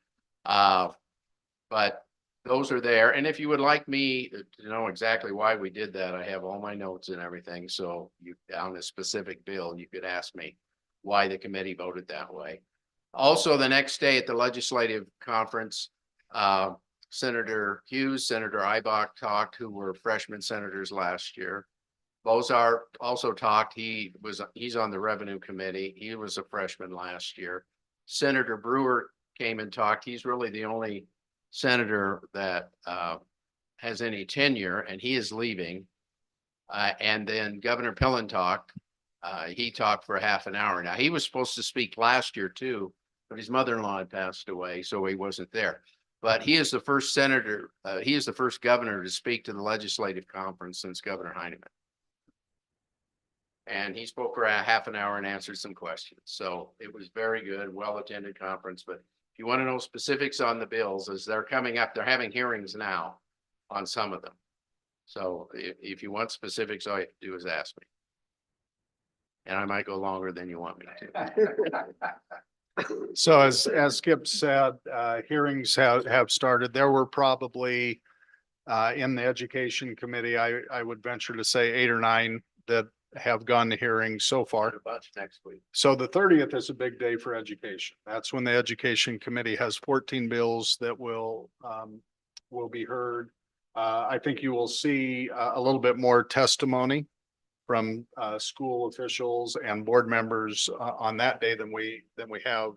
But those are there. And if you would like me to know exactly why we did that, I have all my notes and everything. So you on a specific bill, you could ask me why the committee voted that way. Also, the next day at the legislative conference, Senator Hughes, Senator Ibach talked, who were freshman senators last year. Bozar also talked. He's on the Revenue Committee. He was a freshman last year. Senator Brewer came and talked. He's really the only senator that has any tenure, and he is leaving. And then Governor Pillen talked. He talked for half an hour. Now, he was supposed to speak last year too, but his mother-in-law had passed away, so he wasn't there. But he is the first senator, he is the first governor to speak to the legislative conference since Governor Heinemann. And he spoke for a half an hour and answered some questions. So it was very good, well-attended conference. But if you want to know specifics on the bills as they're coming up, they're having hearings now on some of them. So if you want specifics, all you have to do is ask me. And I might go longer than you want me to. So as Skip said, hearings have started. There were probably in the Education Committee, I would venture to say 8 or 9 that have gone to hearings so far. A bunch next week. So the 30th is a big day for education. That's when the Education Committee has 14 bills that will be heard. I think you will see a little bit more testimony from school officials and board members on that day than we have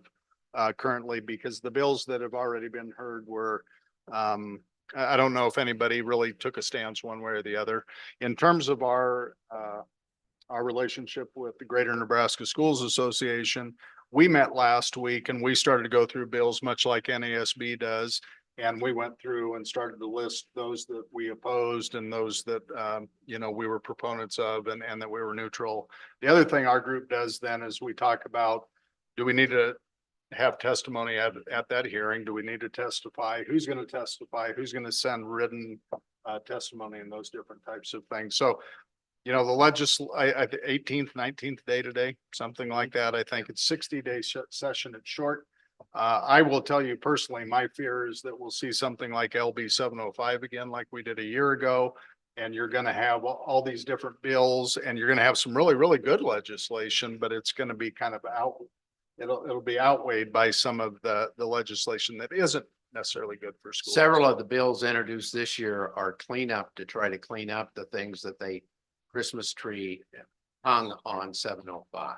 currently, because the bills that have already been heard were I don't know if anybody really took a stance one way or the other. In terms of our relationship with the Greater Nebraska Schools Association, we met last week and we started to go through bills much like NASB does. And we went through and started to list those that we opposed and those that, we were proponents of and that we were neutral. The other thing our group does then is we talk about, do we need to have testimony at that hearing? Do we need to testify? Who's going to testify? Who's going to send written testimony and those different types of things? So, the 18th, 19th day today, something like that. I think it's 60-day session. It's short. I will tell you personally, my fear is that we'll see something like LB 705 again, like we did a year ago. And you're going to have all these different bills and you're going to have some really, really good legislation, but it's going to be kind of it'll be outweighed by some of the legislation that isn't necessarily good for schools. Several of the bills introduced this year are cleanup to try to clean up the things that they Christmas tree hung on 705.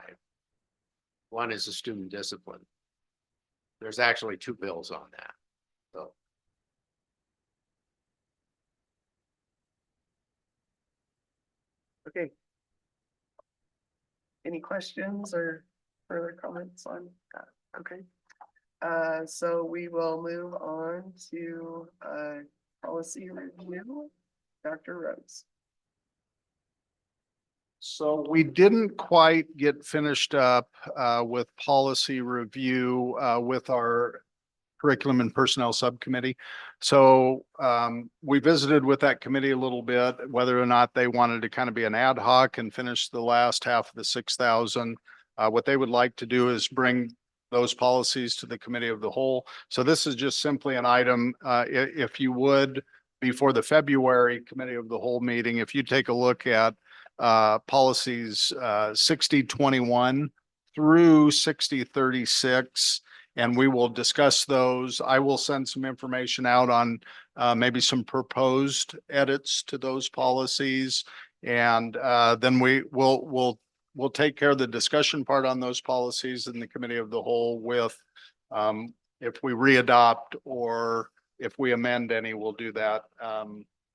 One is a student discipline. There's actually 2 bills on that. So. Okay. Any questions or further comments on that? Okay. So we will move on to policy review. Dr. Rhodes. So we didn't quite get finished up with policy review with our curriculum and personnel subcommittee. So we visited with that committee a little bit, whether or not they wanted to kind of be an ad hoc and finish the last half of the 6,000. What they would like to do is bring those policies to the committee of the whole. So this is just simply an item, if you would, before the February committee of the whole meeting, if you take a look at policies 6021 through 6036, and we will discuss those. I will send some information out on maybe some proposed edits to those policies. And then we'll take care of the discussion part on those policies in the committee of the whole with if we readopt or if we amend any, we'll do that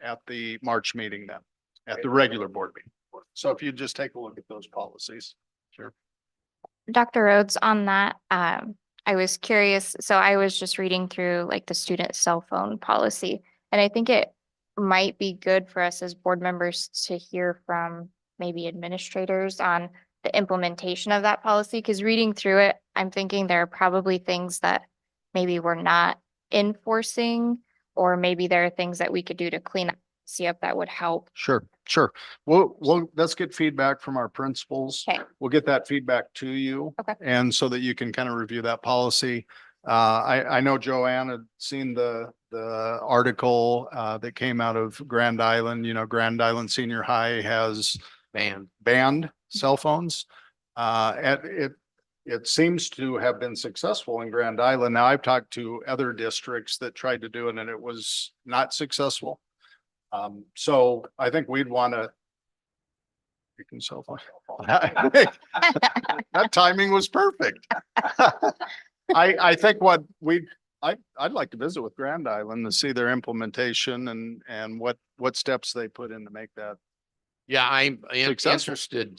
at the March meeting then, at the regular board meeting. So if you just take a look at those policies. Sure. Dr. Rhodes, on that, I was curious. So I was just reading through like the student cell phone policy, and I think it might be good for us as board members to hear from maybe administrators on the implementation of that policy. Because reading through it, I'm thinking there are probably things that maybe we're not enforcing, or maybe there are things that we could do to clean up, see if that would help. Sure. Let's get feedback from our principals. Okay. We'll get that feedback to you. Okay. And so that you can kind of review that policy. I know Joanne had seen the article that came out of Grand Island. Grand Island Senior High has banned cell phones. It seems to have been successful in Grand Island. Now I've talked to other districts that tried to do it and it was not successful. So I think we'd want to. You can cell phone. That timing was perfect. I think I'd like to visit with Grand Island to see their implementation and what steps they put in to make that. Yeah, I'm Successful. interested.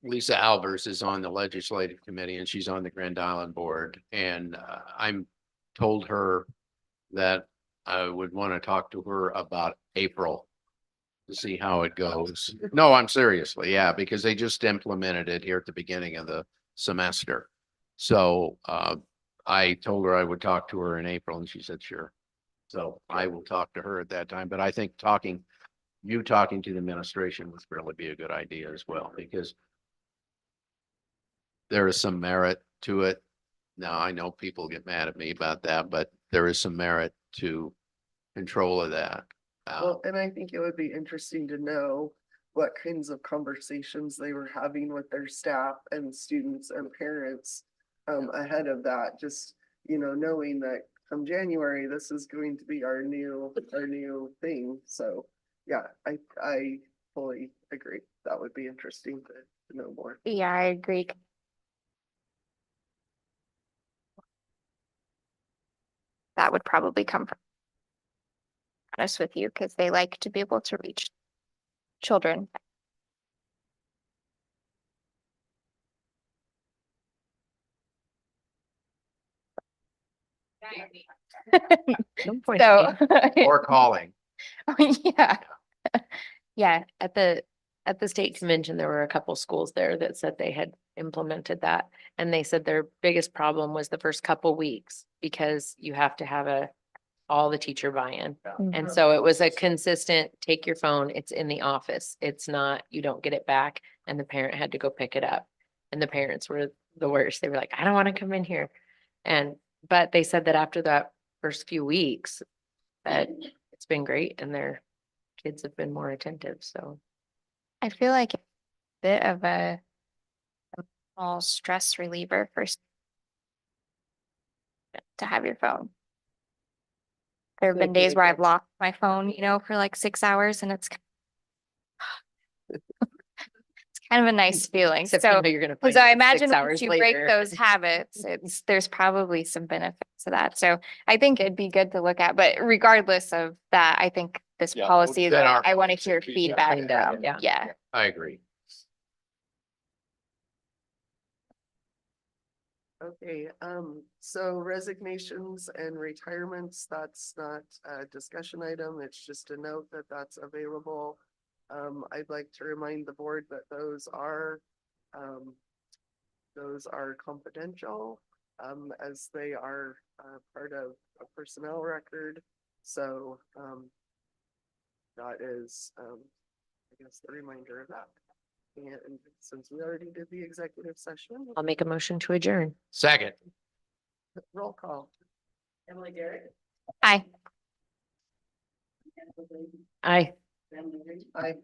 Lisa Albers is on the legislative committee and she's on the Grand Island board. And I'm told her that I would want to talk to her about April to see how it goes. No, I'm seriously, yeah, because they just implemented it here at the beginning of the semester. So I told her I would talk to her in April and she said, sure. So I will talk to her at that time. But I think talking to the administration would really be a good idea as well, because there is some merit to it. Now, I know people get mad at me about that, but there is some merit to control of that. Well, and I think it would be interesting to know what kinds of conversations they were having with their staff and students and parents ahead of that, just, you know, knowing that come January, this is going to be our new thing. So, yeah, I fully agree. That would be interesting to know more. Yeah, I agree. That would probably come from, honest with you, because they like to be able to reach children. No point. So, Or calling. yeah, Yeah, at the state convention, there were a couple schools there that said they had implemented that. And they said their biggest problem was the first couple weeks because you have to have all the teacher buy-in. And so it was a consistent, take your phone, it's in the office. It's not, you don't get it back, and the parent had to go pick it up. And the parents were the worst. They were like, I don't want to come in here. But they said that after that first few weeks, that it's been great and their kids have been more attentive, so. I feel like a bit of a small stress reliever for to have your phone. There have been days where I've lost my phone, you know, for like 6 hours, and it's kind of a nice feeling. Except So, you know you're gonna find because I it 6 imagine once hours you break later. those habits, there's probably some benefits to that. So I think it'd be good to look at, but regardless of that, I think this Yeah, policy is, then our I want to policy hear should be feedback cleaned up, from, yeah. yeah. I agree. Okay, so resignations and retirements, that's not a discussion item. It's just a note that that's available. I'd like to remind the board that those are confidential, as they are, part of a personnel record. So, that is, I guess the reminder of that. And since we already did the executive session, I'll make a motion to adjourn. Second. roll call. Emily Garrett. Hi. Aye. Aye.